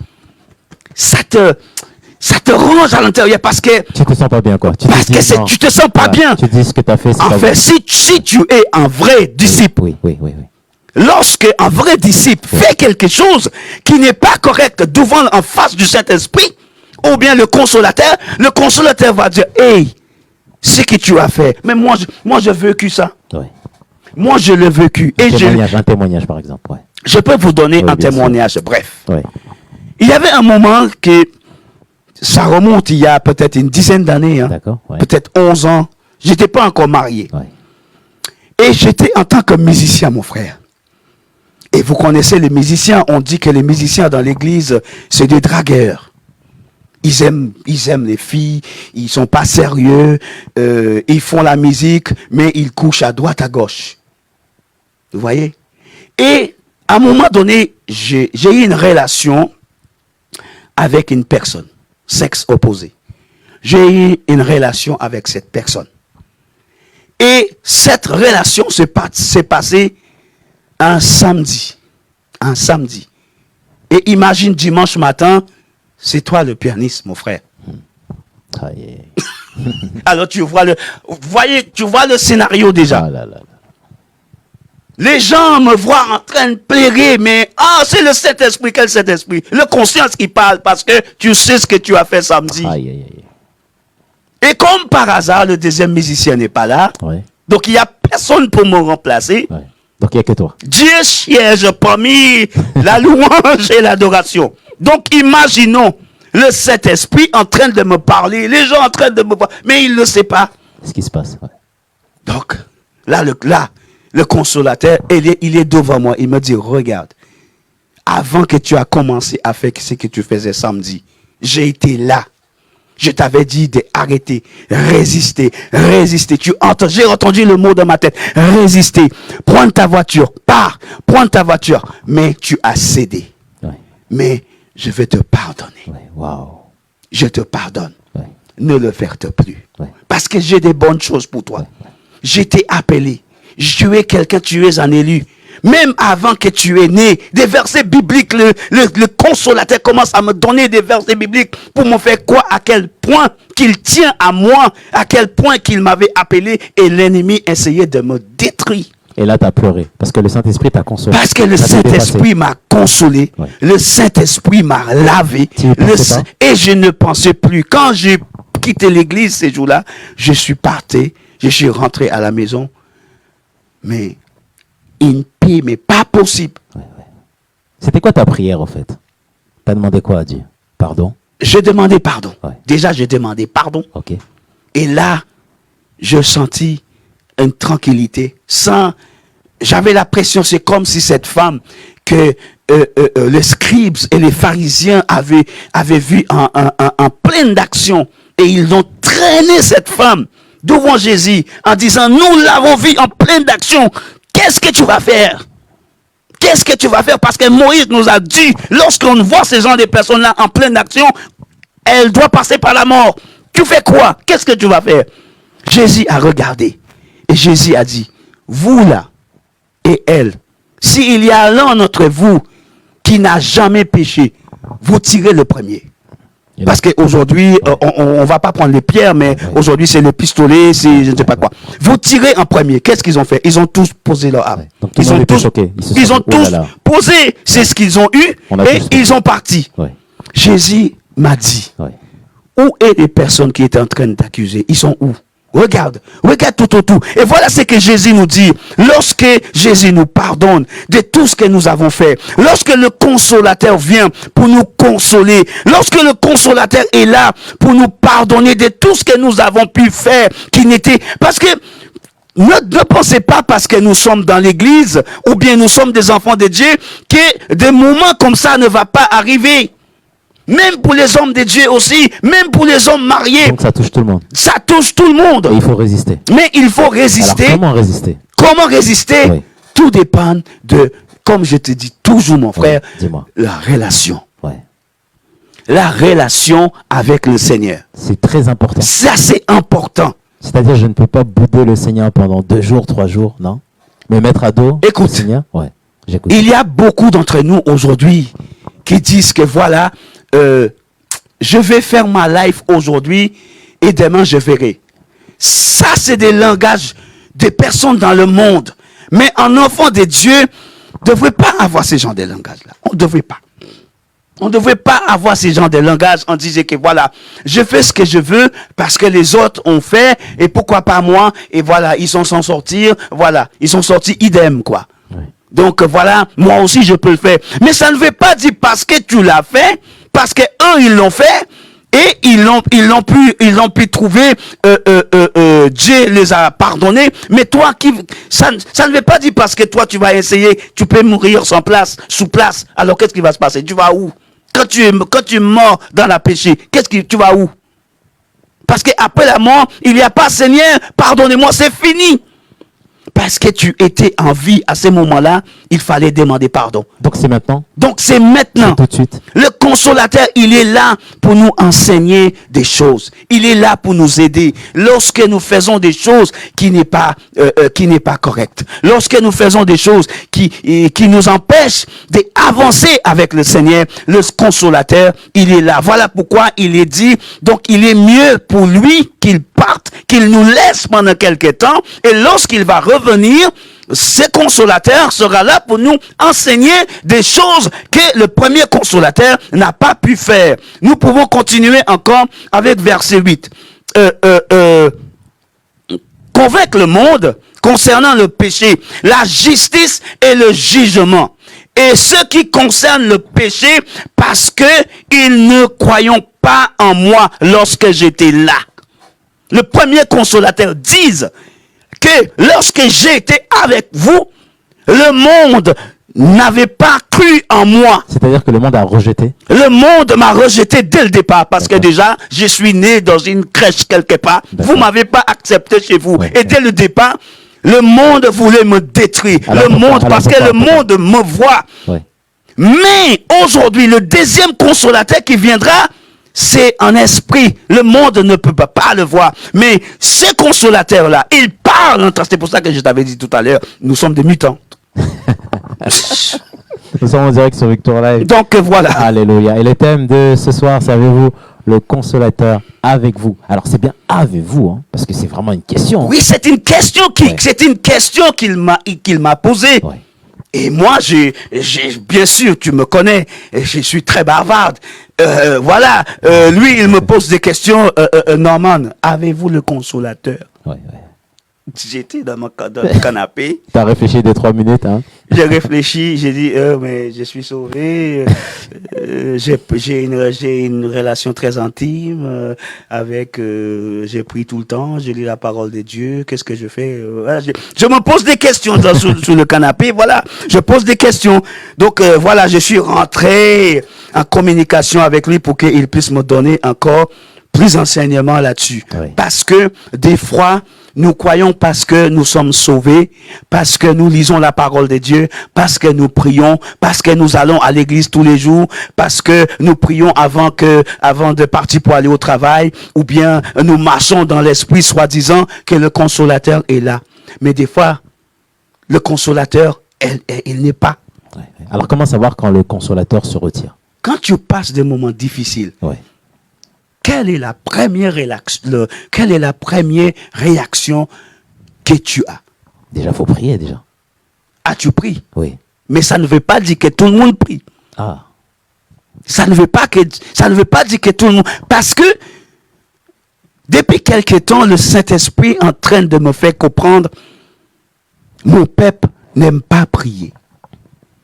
ça te range à l'intérieur parce que Tu te sens pas bien, quoi. Tu te parce dis, que non. tu te sens pas Voilà. bien. Tu dis ce que tu as fait, c'est En pas fait, bon. si tu es un vrai disciple, Oui. lorsque un vrai disciple fait quelque chose qui n'est pas correct devant en face du Saint-Esprit, ou bien le consolateur va dire, hey, ce que tu as fait, mais moi j'ai vécu ça. Oui. Moi je l'ai vécu. Et Un témoignage, par exemple. Ouais. je peux vous donner Oui, un bien sûr. témoignage bref. Oui. Il y avait un moment que ça remonte il y a peut-être une dizaine d'années, hein, D'accord. Ouais. peut-être 11 ans. J'étais pas encore marié. Ouais. Et j'étais en tant que musicien, mon frère. Et vous connaissez les musiciens, on dit que les musiciens dans l'église, c'est des dragueurs. Ils aiment les filles, ils sont pas sérieux, ils font la musique, mais ils couchent à droite, à gauche. Vous voyez? Et à un moment donné, j'ai eu une relation avec une personne, sexe opposé. J'ai eu une relation avec cette personne. Et cette relation s'est passée un samedi. Et imagine dimanche matin, c'est toi le pianiste, mon frère. Ah, yeah. Alors tu vois le scénario déjà. Ah là là. Les gens me voient en train de pleurer, mais c'est le Saint-Esprit, quel Saint-Esprit? Le conscience qui parle parce que tu sais ce que tu as fait samedi. Aïe. Et comme par hasard, le deuxième musicien n'est pas là. Ouais. Donc il n'y a personne pour me remplacer. Ouais. Donc, il n'y a que toi. Dieu siège parmi la louange et l'adoration. Donc imaginons le Saint-Esprit en train de me parler, les gens en train de me parler, mais il ne sait pas. Ce qui se passe. Ouais. Donc là, le consolateur, il est devant moi. Il me dit, regarde, avant que tu as commencé à faire ce que tu faisais samedi, j'ai été là. Je t'avais dit d'arrêter, résister. J'ai entendu le mot dans ma tête, résister. Prends ta voiture, pars, prends ta voiture. Mais tu as cédé. Ouais. Mais je vais te pardonner. Ouais. Wow. Je te pardonne. Ouais. Ne le fais plus. Ouais. Parce que j'ai des bonnes choses pour toi. Ouais. Je t'ai appelé. Tu es quelqu'un, tu es un élu. Même avant que tu es né, des versets bibliques, le consolateur commence à me donner des versets bibliques pour me faire quoi, à quel point qu'il tient à moi, à quel point qu'il m'avait appelé et l'ennemi essayait de me détruire. Et là, tu as pleuré parce que le Saint-Esprit t'a consolé. Parce que le Saint-Esprit m'a consolé, ouais. Le Saint-Esprit m'a lavé, et je ne pensais plus. Quand j'ai quitté l'église ces jours-là, je suis parti, je suis rentré à la maison, mais une paix, mais pas possible. Ouais. C'était quoi ta prière, en fait? Tu as demandé quoi à Dieu? Pardon? J'ai demandé pardon. Ouais. Déjà, j'ai demandé pardon. Ok. Et là, je sentis une tranquillité. J'avais l'impression, c'est comme si cette femme que les scribes et les pharisiens avaient vu en pleine d'action. Et ils ont traîné cette femme devant Jésus en disant, nous l'avons vue en pleine d'action. Qu'est-ce que tu vas faire? Qu'est-ce que tu vas faire? Parce que Moïse nous a dit, lorsqu'on voit ces gens de personnes-là en pleine action, elle doit passer par la mort. Tu fais quoi? Qu'est-ce que tu vas faire? Jésus a regardé. Et Jésus a dit, vous là, et elle, s'il y a l'un d'entre vous qui n'a jamais péché, vous tirez le premier. Parce qu'aujourd'hui, on va pas prendre les pierres, mais aujourd'hui, c'est le pistolet, c'est je ne sais pas quoi. Vous tirez en premier. Qu'est-ce qu'ils ont fait? Ils ont tous posé leur arme. Donc, ils ont tous posé, c'est ce qu'ils ont eu, et ils ont parti. Ouais. Jésus m'a dit, où est les personnes qui étaient en train d'accuser? Ils sont où? Regarde tout autour. Et voilà ce que Jésus nous dit. Lorsque Jésus nous pardonne de tout ce que nous avons fait, lorsque le consolateur vient pour nous consoler, lorsque le consolateur est là pour nous pardonner de tout ce que nous avons pu faire, qui n'était... Parce que ne pensez pas parce que nous sommes dans l'église, ou bien nous sommes des enfants de Dieu, que des moments comme ça ne va pas arriver. Même pour les hommes de Dieu aussi, même pour les hommes mariés. Donc ça touche tout le monde. Ça touche tout le monde. Et il faut résister. Mais il faut résister. Alors comment résister? Comment résister? Tout dépend de, comme je te dis toujours mon frère, la relation. La relation avec le Seigneur. C'est très important. Ça c'est important. C'est-à-dire je ne peux pas bouder le Seigneur pendant 2 jours, 3 jours, non? Me mettre à dos. Écoute, le Seigneur. J'écoute. Il y a beaucoup d'entre nous aujourd'hui qui disent que voilà, je vais faire ma life aujourd'hui et demain je verrai. Ça, c'est des langages des personnes dans le monde. Mais un enfant de Dieu ne devrait pas avoir ce genre de langage-là. On ne devrait pas. On ne devrait pas avoir ce genre de langage. On disait que voilà, je fais ce que je veux parce que les autres ont fait et pourquoi pas moi? Et voilà, ils sont sans sortir. Voilà, ils sont sortis idem, quoi. Donc voilà, moi aussi je peux le faire. Mais ça ne veut pas dire parce que tu l'as fait, parce que eux ils l'ont fait et ils l'ont pu trouver. Dieu les a pardonnés. Mais toi ça ne veut pas dire parce que toi tu vas essayer, tu peux mourir sous place. Alors qu'est-ce qui va se passer? Tu vas où? Quand tu mors dans la péché, tu vas où? Parce que après la mort, il n'y a pas Seigneur, pardonnez-moi, c'est fini. Parce que tu étais en vie à ce moment-là, il fallait demander pardon. Donc c'est maintenant? Donc c'est maintenant. C'est tout de suite. Le consolateur, il est là pour nous enseigner des choses. Il est là pour nous aider. Lorsque nous faisons des choses qui n'est pas correctes. Lorsque nous faisons des choses qui nous empêchent d'avancer avec le Seigneur, le consolateur, il est là. Voilà pourquoi il est dit, donc il est mieux pour lui qu'il parte, qu'il nous laisse pendant quelque temps, et lorsqu'il va revenir, ce consolateur sera là pour nous enseigner des choses que le premier consolateur n'a pas pu faire. Nous pouvons continuer encore avec verset 8. Convaincre le monde concernant le péché, la justice et le jugement. Et ce qui concerne le péché, parce que ils ne croyons pas en moi lorsque j'étais là. Le premier consolateur dit que lorsque j'ai été avec vous, le monde n'avait pas cru en moi. C'est-à-dire que le monde a rejeté. Le monde m'a rejeté dès le départ parce que déjà, je suis né dans une crèche quelque part. Vous m'avez pas accepté chez vous. Et dès le départ, le monde voulait me détruire. Alors, Parce que le monde me voit. Ouais. Mais aujourd'hui, le deuxième consolateur qui viendra, c'est un esprit. Le monde ne peut pas le voir. Mais ce consolateur-là, il parle. C'est pour ça que je t'avais dit tout à l'heure, nous sommes des mutants. Nous sommes en direct sur Victor Live. Donc voilà. Alléluia. Et le thème de ce soir, savez-vous, le consolateur avec vous. Alors c'est bien avec vous, hein, parce que c'est vraiment une question. Oui, c'est une question qu'il m'a posée. Ouais. Et moi, bien sûr, tu me connais, je suis très bavarde. Voilà, lui, il me pose des questions. Norman, avez-vous le consolateur? Ouais. J'étais dans le canapé. T'as réfléchi 2-3 minutes, hein? J'ai réfléchi, j'ai dit, mais je suis sauvé. J'ai une relation très intime avec. J'ai pris tout le temps, je lis la parole de Dieu. Qu'est-ce que je fais? Voilà, je me pose des questions sur le canapé. Voilà, je pose des questions. Donc voilà, je suis rentré en communication avec lui pour qu'il puisse me donner encore plus d'enseignements là-dessus. Oui. Parce que des fois, nous croyons parce que nous sommes sauvés, parce que nous lisons la parole de Dieu, parce que nous prions, parce que nous allons à l'église tous les jours, parce que nous prions avant de partir pour aller au travail, ou bien nous marchons dans l'esprit soi-disant que le consolateur est là. Mais des fois, le consolateur, il n'est pas. Ouais. Alors comment savoir quand le consolateur se retire? Quand tu passes des moments difficiles, Ouais. quelle est la première réaction que tu as? Déjà, faut prier déjà. As-tu pris? Oui. Mais ça ne veut pas dire que tout le monde prie. Ah. Ça ne veut pas dire que tout le monde. Parce que depuis quelque temps, le Saint-Esprit est en train de me faire comprendre, mon peuple n'aime pas prier.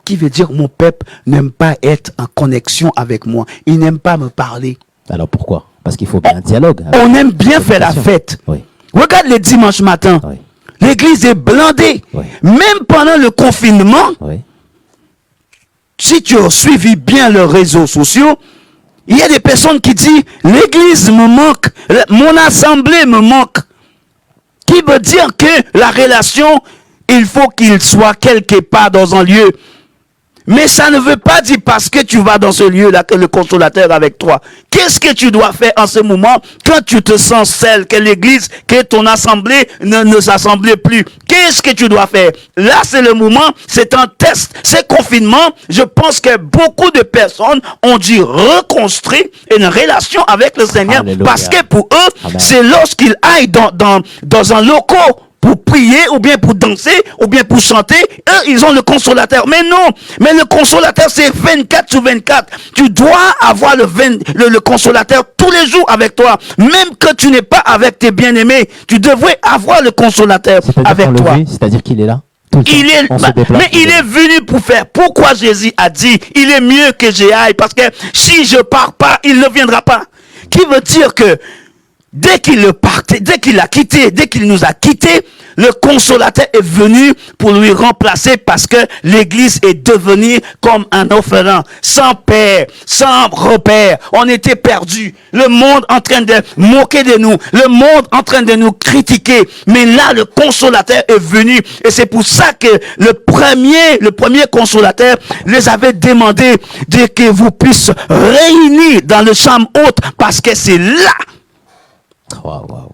Qui veut dire mon peuple n'aime pas être en connexion avec moi. Il n'aime pas me parler. Alors pourquoi? Parce qu'il faut bien un dialogue. On aime bien faire la fête. Oui. Regarde les dimanches matins. Oui. L'église est blindée. Oui. Même pendant le confinement, Oui. si tu as suivi bien les réseaux sociaux, il y a des personnes qui disent l'église me manque, mon assemblée me manque. Qui veut dire que la relation, il faut qu'il soit quelque part dans un lieu. Mais ça ne veut pas dire parce que tu vas dans ce lieu-là que le consolateur est avec toi. Qu'est-ce que tu dois faire en ce moment quand tu te sens seul, que l'église, que ton assemblée ne s'assemble plus? Qu'est-ce que tu dois faire? Là, c'est le moment, c'est un test. C'est confinement. Je pense que beaucoup de personnes ont dû reconstruire une relation avec le Seigneur. Alléluia. Parce que pour eux, Amen. c'est lorsqu'ils aillent dans un local pour prier, ou bien pour danser, ou bien pour chanter, eux, ils ont le consolateur. Mais non, mais le consolateur, c'est 24 sur 24. Tu dois avoir le consolateur tous les jours avec toi. Même que tu n'es pas avec tes bien-aimés, tu devrais avoir le consolateur avec toi. C'est-à-dire qu'il est là tout le temps. Il est, On se déplace, mais il est venu pour faire. Pourquoi Jésus a dit, il est mieux que j'y aille, parce que si je pars pas, il ne viendra pas. Qui veut dire que dès qu'il nous a quittés, le consolateur est venu pour lui remplacer parce que l'église est devenue comme un orphelin, sans père, sans repère. On était perdus. Le monde en train de moquer de nous. Le monde en train de nous critiquer. Mais là, le consolateur est venu. Et c'est pour ça que le premier consolateur les avait demandé que vous puissiez réunir dans le chambre haute parce que c'est là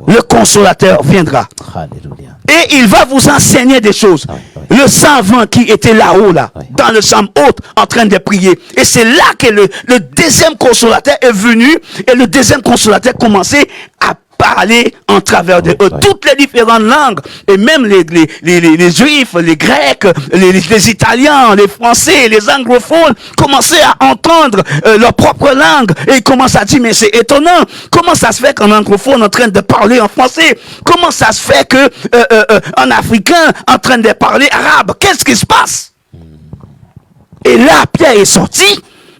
le consolateur viendra. Alléluia. Et il va vous enseigner des choses. Oui. Le savant qui était là-haut, dans le chambre haute, en train de prier. Et c'est là que le deuxième consolateur est venu. Et le deuxième consolateur commençait à parler en travers de eux. Toutes les différentes langues. Et même les juifs, les grecs, les italiens, les français, les anglophones commençaient à entendre leur propre langue. Et ils commencent à dire, mais c'est étonnant. Comment ça se fait qu'un anglophone est en train de parler en français? Comment ça se fait qu'un africain est en train de parler arabe? Qu'est-ce qui se passe? Et là, Pierre est sorti.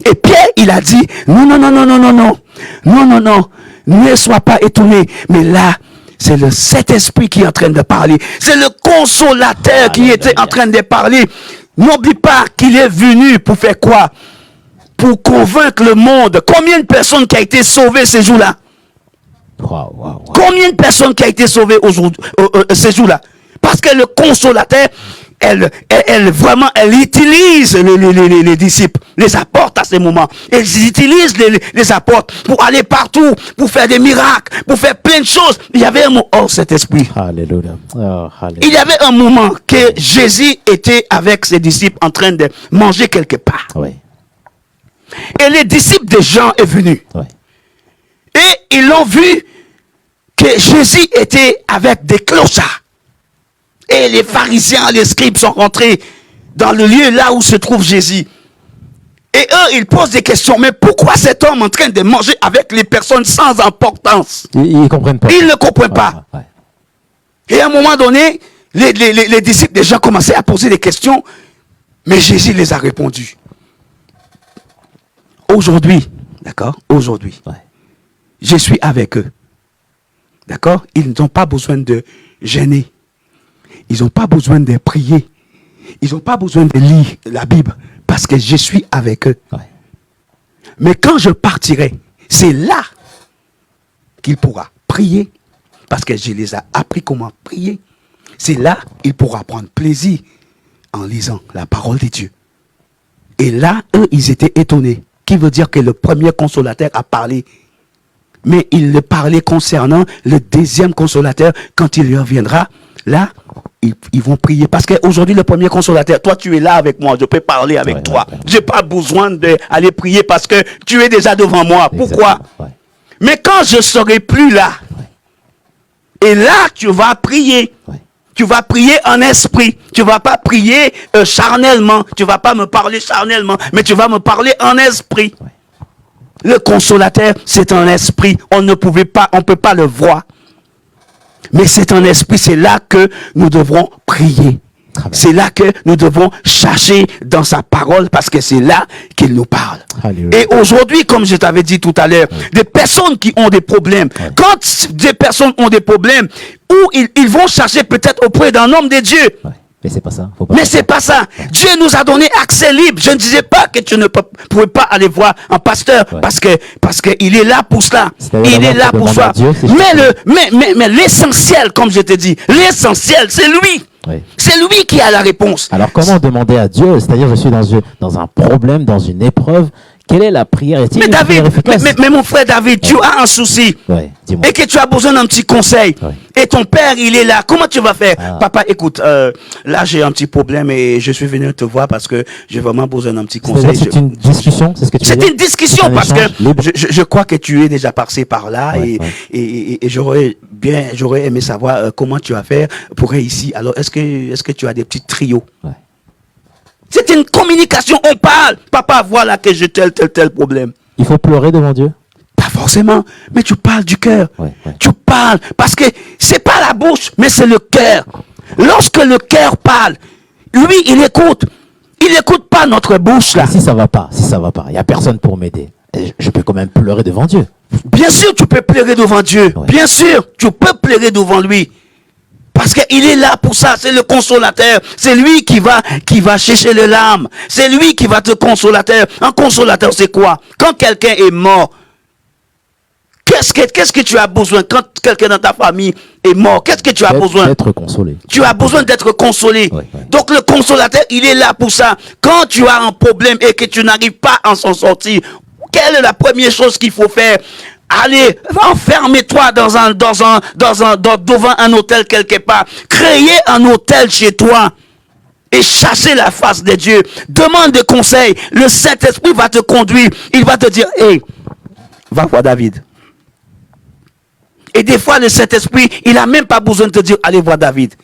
Et Pierre, il a dit, non. Ne sois pas étonné. Mais là, c'est le Saint-Esprit qui est en train de parler. C'est le consolateur qui était en train de parler. N'oublie pas qu'il est venu pour faire quoi? Pour convaincre le monde. Combien de personnes qui ont été sauvées ces jours-là? Combien de personnes qui ont été sauvées ces jours-là? Parce que le consolateur, elle utilise les disciples, les apporte à ces moments. Ils utilisent les apports pour aller partout, pour faire des miracles, pour faire plein de choses. Il y avait un moment, oh cet esprit. Alléluia. Oh, alléluia. Il y avait un moment que Jésus était avec ses disciples en train de manger quelque part. Oui. Et les disciples de Jean est venu. Oui. Et ils l'ont vu que Jésus était avec des clochards. Et les pharisiens, les scribes sont rentrés dans le lieu là où se trouve Jésus. Et eux, ils posent des questions. Mais pourquoi cet homme est en train de manger avec les personnes sans importance? Ils ne comprennent pas. Ils ne comprennent pas. Ouais. Et à un moment donné, les disciples déjà commençaient à poser des questions. Mais Jésus les a répondu. Aujourd'hui, d'accord? Aujourd'hui, je suis avec eux. D'accord? Ils n'ont pas besoin de gêner. Ils n'ont pas besoin de prier. Ils n'ont pas besoin de lire la Bible parce que je suis avec eux. Ouais. Mais quand je partirai, c'est là qu'il pourra prier parce que je les ai appris comment prier. C'est là qu'il pourra prendre plaisir en lisant la parole de Dieu. Et là, eux, ils étaient étonnés. Qui veut dire que le premier consolateur a parlé. Mais il le parlait concernant le deuxième consolateur quand il reviendra. Là, ils vont prier. Parce qu'aujourd'hui, le premier consolateur, toi, tu es là avec moi. Je peux parler avec toi. Je n'ai pas besoin d'aller prier parce que tu es déjà devant moi. Pourquoi? Mais quand je ne serai plus là, et là, tu vas prier. Tu vas prier en esprit. Tu ne vas pas prier charnellement. Tu ne vas pas me parler charnellement, mais tu vas me parler en esprit. Le consolateur, c'est un esprit. On ne peut pas le voir. Mais c'est un esprit, c'est là que nous devrons prier. C'est là que nous devons chercher dans sa parole parce que c'est là qu'il nous parle. Alléluia. Et aujourd'hui, comme je t'avais dit tout à l'heure, des personnes qui ont des problèmes, quand des personnes ont des problèmes, où ils vont chercher peut-être auprès d'un homme de Dieu. Mais c'est pas ça. Mais c'est pas ça. Dieu nous a donné accès libre. Je ne disais pas que tu ne pouvais pas aller voir un pasteur parce que il est là pour cela. Il est là pour ça. Mais l'essentiel, comme je te dis, l'essentiel, c'est lui. Oui. C'est lui qui a la réponse. Alors comment demander à Dieu, c'est-à-dire je suis dans un problème, dans une épreuve, quelle est la prière? Mais David, mais mon frère David, tu as un souci et que tu as besoin d'un petit conseil et ton père il est là, comment tu vas faire? Papa, écoute, là j'ai un petit problème et je suis venu te voir parce que j'ai vraiment besoin d'un petit conseil. C'est une discussion, c'est ce que tu veux dire? C'est une discussion parce que je crois que tu es déjà passé par là et j'aurais aimé savoir comment tu vas faire pour réussir. Alors est-ce que tu as des petits trios? C'est une communication, on parle. Papa, voilà que j'ai tel problème. Il faut pleurer devant Dieu? Pas forcément, mais tu parles du cœur. Tu parles, parce que c'est pas la bouche, mais c'est le cœur. Lorsque le cœur parle, lui, il écoute. Il n'écoute pas notre bouche là. Si ça va pas, il n'y a personne pour m'aider. Je peux quand même pleurer devant Dieu. Bien sûr, tu peux pleurer devant Dieu. Bien sûr, tu peux pleurer devant lui. Parce qu'il est là pour ça, c'est le consolateur. C'est lui qui va chercher les larmes. C'est lui qui va te consolateur. Un consolateur, c'est quoi? Quand quelqu'un est mort, qu'est-ce que tu as besoin? Quand quelqu'un dans ta famille est mort, qu'est-ce que tu as besoin? D'être consolé. Tu as besoin d'être consolé. Donc le consolateur, il est là pour ça. Quand tu as un problème et que tu n'arrives pas à s'en sortir, quelle est la première chose qu'il faut faire? Allez, enferme-toi devant un hôtel quelque part. Créez un hôtel chez toi. Et cherchez la face de Dieu. Demande des conseils. Le Saint-Esprit va te conduire. Il va te dire, hey, va voir David. Et des fois, le Saint-Esprit, il n'a même pas besoin de te dire, allez voir David.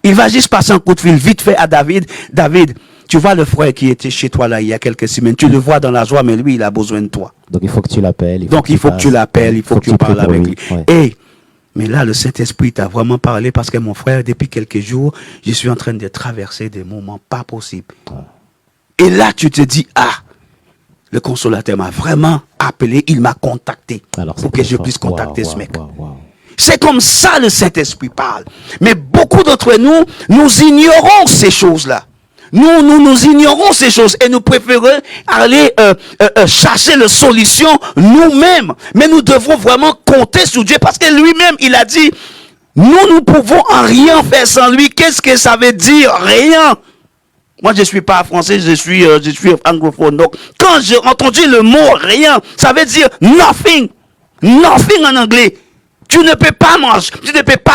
Il va juste passer un coup de fil vite fait à David. David, tu vois le frère qui était chez toi là il y a quelques semaines. Tu le vois dans la joie, mais lui, il a besoin de toi. Donc il faut que tu l'appelles. Donc il faut que tu l'appelles, il faut que tu parles avec lui. Et, mais là, le Saint-Esprit t'a vraiment parlé parce que mon frère, depuis quelques jours, je suis en train de traverser des moments pas possibles. Et là, tu te dis, le consolateur m'a vraiment appelé, il m'a contacté pour que je puisse contacter ce mec. C'est comme ça le Saint-Esprit parle. Mais beaucoup d'entre nous, nous ignorons ces choses-là. Nous ignorons ces choses et nous préférons aller chercher la solution nous-mêmes. Mais nous devons vraiment compter sur Dieu parce que lui-même, il a dit, nous pouvons en rien faire sans lui. Qu'est-ce que ça veut dire? Rien. Moi, je suis pas français, je suis anglophone. Donc, quand j'ai entendu le mot rien, ça veut dire nothing. Nothing en anglais. Tu ne peux pas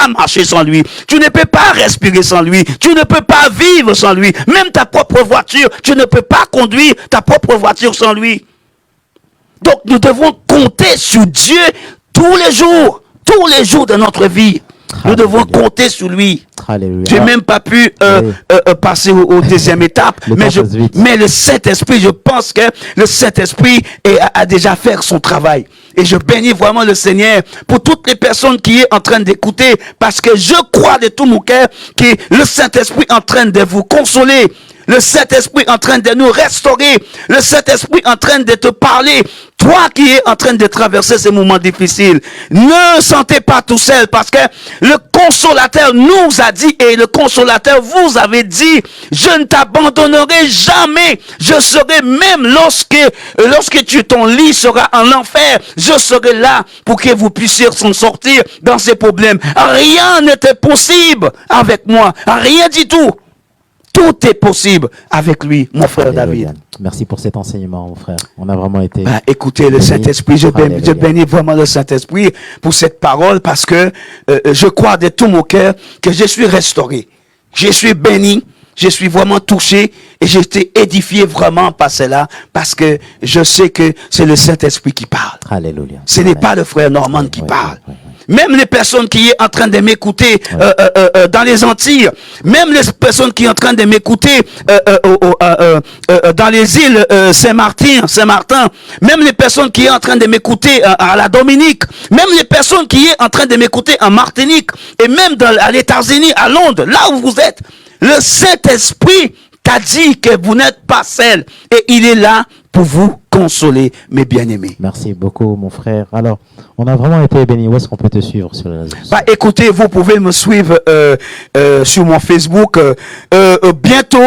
marcher sans lui. Tu ne peux pas respirer sans lui. Tu ne peux pas vivre sans lui. Même ta propre voiture, tu ne peux pas conduire ta propre voiture sans lui. Donc, nous devons compter sur Dieu tous les jours de notre vie. Nous devons compter sur lui. J'ai même pas pu passer au deuxième étape, mais le Saint-Esprit, je pense que le Saint-Esprit a déjà fait son travail. Et je bénis vraiment le Seigneur pour toutes les personnes qui est en train d'écouter, parce que je crois de tout mon cœur que le Saint-Esprit est en train de vous consoler. Le Saint-Esprit est en train de nous restaurer. Le Saint-Esprit est en train de te parler. Toi qui es en train de traverser ces moments difficiles, ne sentez pas tout seul, parce que le consolateur nous a dit, et le consolateur vous avait dit, je ne t'abandonnerai jamais. Je serai même lorsque ton lit sera en enfer, je serai là pour que vous puissiez s'en sortir dans ces problèmes. Rien n'était possible avec moi. Rien du tout. Tout est possible avec lui, mon frère David. Merci pour cet enseignement, mon frère. On a vraiment été... écoutez, le Saint-Esprit, je bénis vraiment le Saint-Esprit pour cette parole, parce que je crois de tout mon cœur que je suis restauré. Je suis béni, je suis vraiment touché et j'ai été édifié vraiment par cela, parce que je sais que c'est le Saint-Esprit qui parle. Alléluia. Ce n'est pas le frère Norman qui parle. Même les personnes qui sont en train de m'écouter dans les Antilles, même les personnes qui sont en train de m'écouter dans les îles Saint-Martin, même les personnes qui sont en train de m'écouter à la Dominique, même les personnes qui sont en train de m'écouter en Martinique, et même à les États-Unis, à Londres, là où vous êtes, le Saint-Esprit t'a dit que vous n'êtes pas seul, et il est là pour vous consoler, mes bien-aimés. Merci beaucoup, mon frère. Alors, on a vraiment été bénis. Où est-ce qu'on peut te suivre sur les réseaux sociaux? Écoutez, vous pouvez me suivre sur mon Facebook. Bientôt,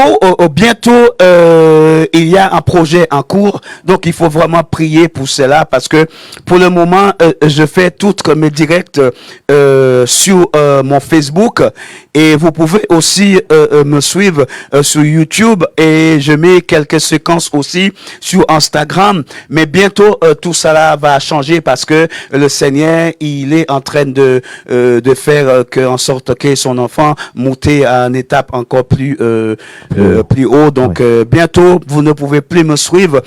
il y a un projet en cours. Donc, il faut vraiment prier pour cela, parce que pour le moment, je fais toutes mes directs sur mon Facebook. Et vous pouvez aussi me suivre sur YouTube. Et je mets quelques séquences aussi sur Instagram. Mais bientôt, tout cela va changer, parce que le Seigneur, il est en train de faire en sorte que son enfant monte à une étape encore plus haut. Donc, bientôt, vous ne pouvez plus me suivre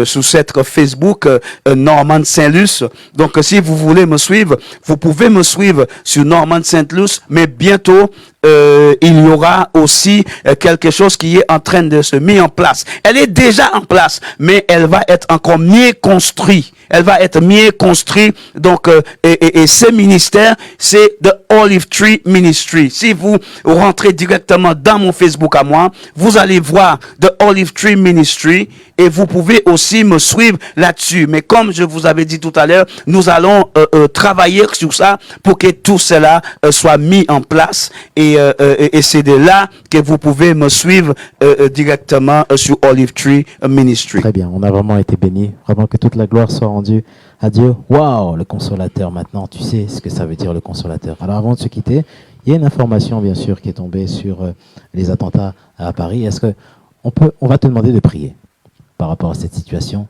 sur cette Facebook Norman Saint-Luce. Donc, si vous voulez me suivre, vous pouvez me suivre sur Norman Saint-Luce. Mais bientôt, il y aura aussi quelque chose qui est en train de se mettre en place. Elle est déjà en place, mais elle va être encore mieux construite. Elle va être mieux construite. Donc, et ce ministère, c'est The Olive Tree Ministry. Si vous rentrez directement dans mon Facebook à moi, vous allez voir The Olive Tree Ministry, et vous pouvez aussi me suivre là-dessus. Mais comme je vous avais dit tout à l'heure, nous allons travailler sur ça pour que tout cela soit mis en place. Et c'est de là que vous pouvez me suivre directement sur Olive Tree Ministry. Très bien, on a vraiment été bénis. Vraiment que toute la gloire soit rendue à Dieu. Waouh, le consolateur. Maintenant, tu sais ce que ça veut dire, le consolateur. Alors, avant de se quitter, il y a une information, bien sûr, qui est tombée sur les attentats à Paris. Est-ce que on va te demander de prier par rapport à cette situation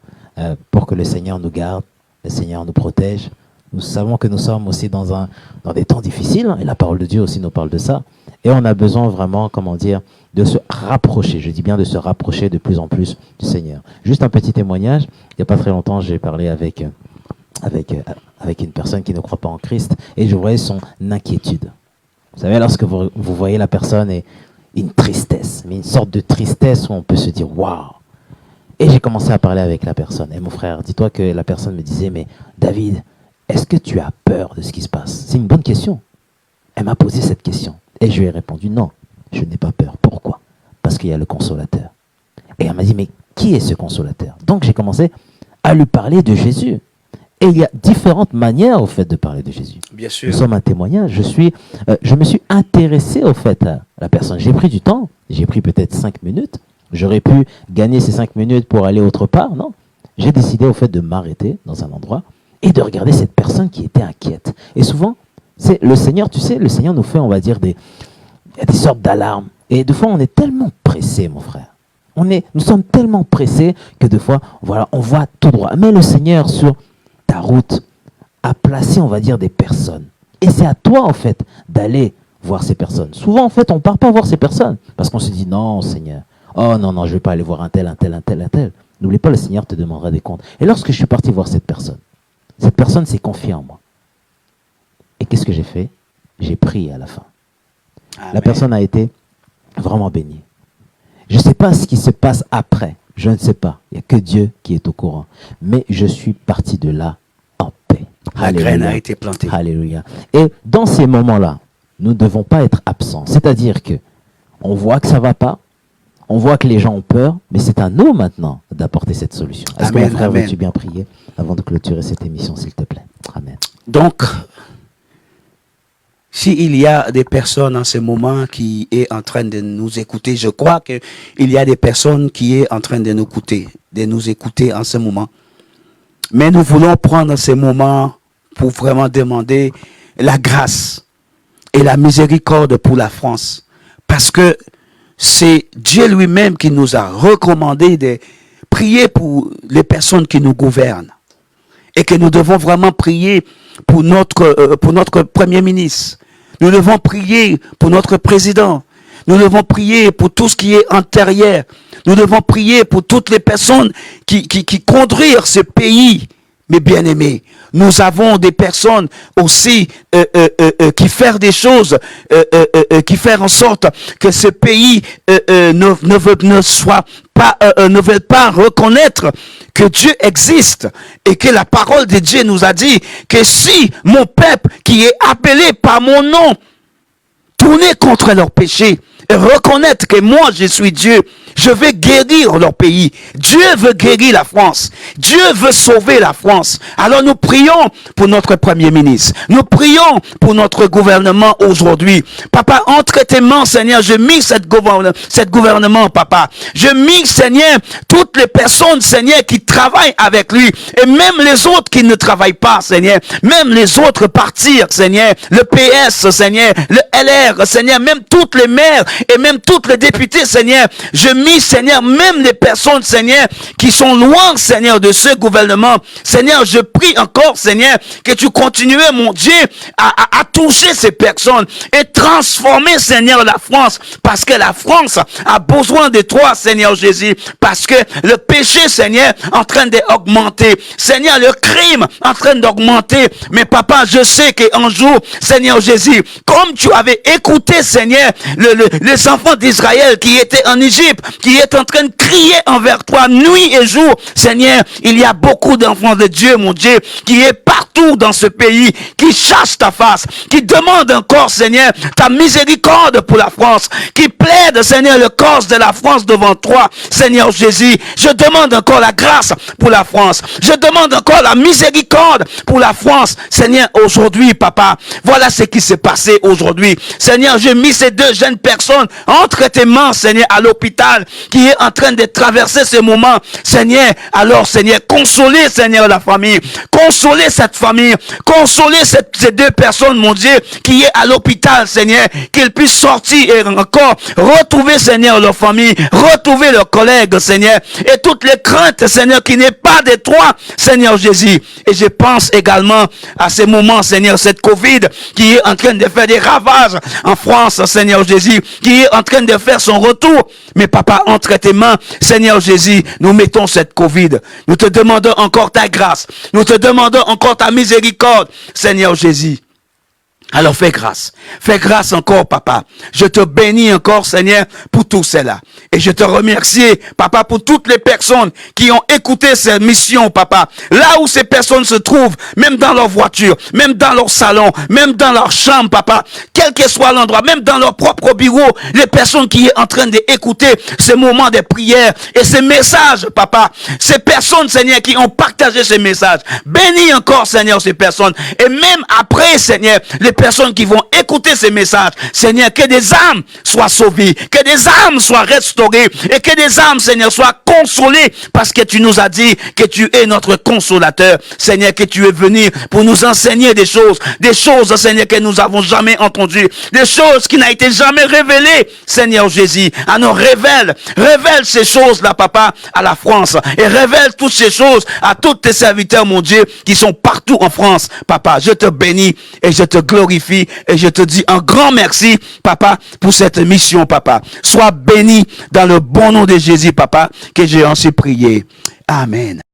pour que le Seigneur nous garde, le Seigneur nous protège. Nous savons que nous sommes aussi dans des temps difficiles, hein, et la parole de Dieu aussi nous parle de ça. Et on a besoin vraiment, de se rapprocher, je dis bien de se rapprocher de plus en plus du Seigneur. Juste un petit témoignage. Il n'y a pas très longtemps, j'ai parlé avec une personne qui ne croit pas en Christ, et je voyais son inquiétude. Vous savez, lorsque vous voyez la personne, et une tristesse, mais une sorte de tristesse où on peut se dire « waouh ». Et j'ai commencé à parler avec la personne. Et mon frère, dis-toi que la personne me disait « mais David, est-ce que tu as peur de ce qui se passe ?» C'est une bonne question. Elle m'a posé cette question. Et je lui ai répondu « non, je n'ai pas peur. Pourquoi ? Parce qu'il y a le consolateur. » Et elle m'a dit « mais qui est ce consolateur ?» Donc j'ai commencé à lui parler de Jésus. Et il y a différentes manières, au fait, de parler de Jésus. Bien sûr. Nous sommes un témoignage. Je me suis intéressé, au fait, à la personne. J'ai pris du temps. J'ai pris peut-être 5 minutes. J'aurais pu gagner ces 5 minutes pour aller autre part. Non. J'ai décidé, au fait, de m'arrêter dans un endroit et de regarder cette personne qui était inquiète. Et souvent, c'est le Seigneur, tu sais, le Seigneur nous fait, on va dire, des sortes d'alarmes. Et des fois, on est tellement pressé, mon frère. Nous sommes tellement pressés que des fois, voilà, on voit tout droit. Mais le Seigneur, sur ta route, a placé, on va dire, des personnes. Et c'est à toi, en fait, d'aller voir ces personnes. Souvent, en fait, on ne part pas voir ces personnes parce qu'on se dit, non, Seigneur, oh non, je ne vais pas aller voir un tel. N'oublie pas, le Seigneur te demandera des comptes. Et lorsque je suis parti voir cette personne s'est confiée en moi. Et qu'est-ce que j'ai fait? J'ai prié à la fin. Amen. La personne a été vraiment bénie. Je ne sais pas ce qui se passe après. Je ne sais pas. Il n'y a que Dieu qui est au courant. Mais je suis parti de là en paix. La graine a été plantée. Alléluia. Et dans ces moments-là, nous ne devons pas être absents. C'est-à-dire que on voit que ça ne va pas. On voit que les gens ont peur. Mais c'est à nous maintenant d'apporter cette solution. Est-ce que mon frère, veux-tu bien prier avant de clôturer cette émission, s'il te plaît? Amen. Donc, s'il y a des personnes en ce moment qui est en train de nous écouter, je crois qu'il y a des personnes qui est en train de nous écouter en ce moment. Mais nous voulons prendre ces moments pour vraiment demander la grâce et la miséricorde pour la France. Parce que c'est Dieu lui-même qui nous a recommandé de prier pour les personnes qui nous gouvernent. Et que nous devons vraiment prier pour notre Premier ministre. Nous devons prier pour notre président. Nous devons prier pour tout ce qui est antérieur. Nous devons prier pour toutes les personnes qui conduisent ce pays. Mes bien-aimés, nous avons des personnes aussi qui font des choses, qui font en sorte que ce pays ne veut pas reconnaître que Dieu existe et que la parole de Dieu nous a dit que si mon peuple qui est appelé par mon nom tournait contre leurs péchés et reconnaître que moi je suis Dieu, je vais guérir leur pays. Dieu veut guérir la France. Dieu veut sauver la France. Alors nous prions pour notre Premier ministre. Nous prions pour notre gouvernement aujourd'hui. Papa, entre tes mains, Seigneur, je mis cette gouvernement, Papa. Je mis, Seigneur, toutes les personnes, Seigneur, qui travaillent avec lui. Et même les autres qui ne travaillent pas, Seigneur. Même les autres partis, Seigneur. Le PS, Seigneur. Le LR, Seigneur. Même toutes les maires et même toutes les députés, Seigneur. Je mis, Seigneur, même les personnes, Seigneur, qui sont loin, Seigneur, de ce gouvernement. Seigneur, je prie encore, Seigneur, que tu continues, mon Dieu, à toucher ces personnes et transformer, Seigneur, la France. Parce que la France a besoin de toi, Seigneur Jésus. Parce que le péché, Seigneur, en train d'augmenter. Seigneur, le crime en train d'augmenter. Mais papa, je sais qu'un jour, Seigneur Jésus, comme tu avais écouté, Seigneur, les enfants d'Israël qui étaient en Égypte, qui est en train de crier envers toi nuit et jour. Seigneur, il y a beaucoup d'enfants de Dieu, mon Dieu, qui est partout dans ce pays, qui cherchent ta face, qui demandent encore, Seigneur, ta miséricorde pour la France, qui plaident, Seigneur, le cause de la France devant toi, Seigneur Jésus. Je demande encore la grâce pour la France. Je demande encore la miséricorde pour la France. Seigneur, aujourd'hui, Papa, voilà ce qui s'est passé aujourd'hui. Seigneur, j'ai mis ces deux jeunes personnes entre tes mains, Seigneur, à l'hôpital, qui est en train de traverser ce moment. Seigneur, alors, Seigneur, consolez, Seigneur, la famille. Consolez cette famille. Consolez ces deux personnes, mon Dieu, qui est à l'hôpital, Seigneur, qu'ils puissent sortir et encore retrouver, Seigneur, leur famille, retrouver leurs collègues, Seigneur, et toutes les craintes, Seigneur, qui n'est pas de toi, Seigneur Jésus. Et je pense également à ces moments, Seigneur, cette Covid qui est en train de faire des ravages en France, Seigneur Jésus, qui est en train de faire son retour. Mais papa, entre tes mains, Seigneur Jésus, nous mettons cette Covid. Nous te demandons encore ta grâce. Nous te demandons encore ta miséricorde, Seigneur Jésus. Alors fais grâce. Fais grâce encore, papa. Je te bénis encore, Seigneur, pour tout cela. Et je te remercie, papa, pour toutes les personnes qui ont écouté cette mission, papa. Là où ces personnes se trouvent, même dans leur voiture, même dans leur salon, même dans leur chambre, papa, quel que soit l'endroit, même dans leur propre bureau, les personnes qui sont en train d'écouter ces moments de prière et ces messages, papa. Ces personnes, Seigneur, qui ont partagé ces messages. Bénis encore, Seigneur, ces personnes. Et même après, Seigneur, les personnes qui vont écouter ces messages, Seigneur, que des âmes soient sauvées, que des âmes soient restaurées et que des âmes, Seigneur, soient consolées parce que tu nous as dit que tu es notre consolateur, Seigneur, que tu es venu pour nous enseigner des choses, Seigneur, que nous n'avons jamais entendues, des choses qui n'ont été jamais révélées, Seigneur Jésus. Alors révèle ces choses-là, papa, à la France et révèle toutes ces choses à tous tes serviteurs, mon Dieu, qui sont partout en France, papa. Je te bénis et je te glorifie et je te dis un grand merci, papa, pour cette mission, papa. Sois béni dans le bon nom de Jésus, papa, que j'ai ainsi prié. Amen.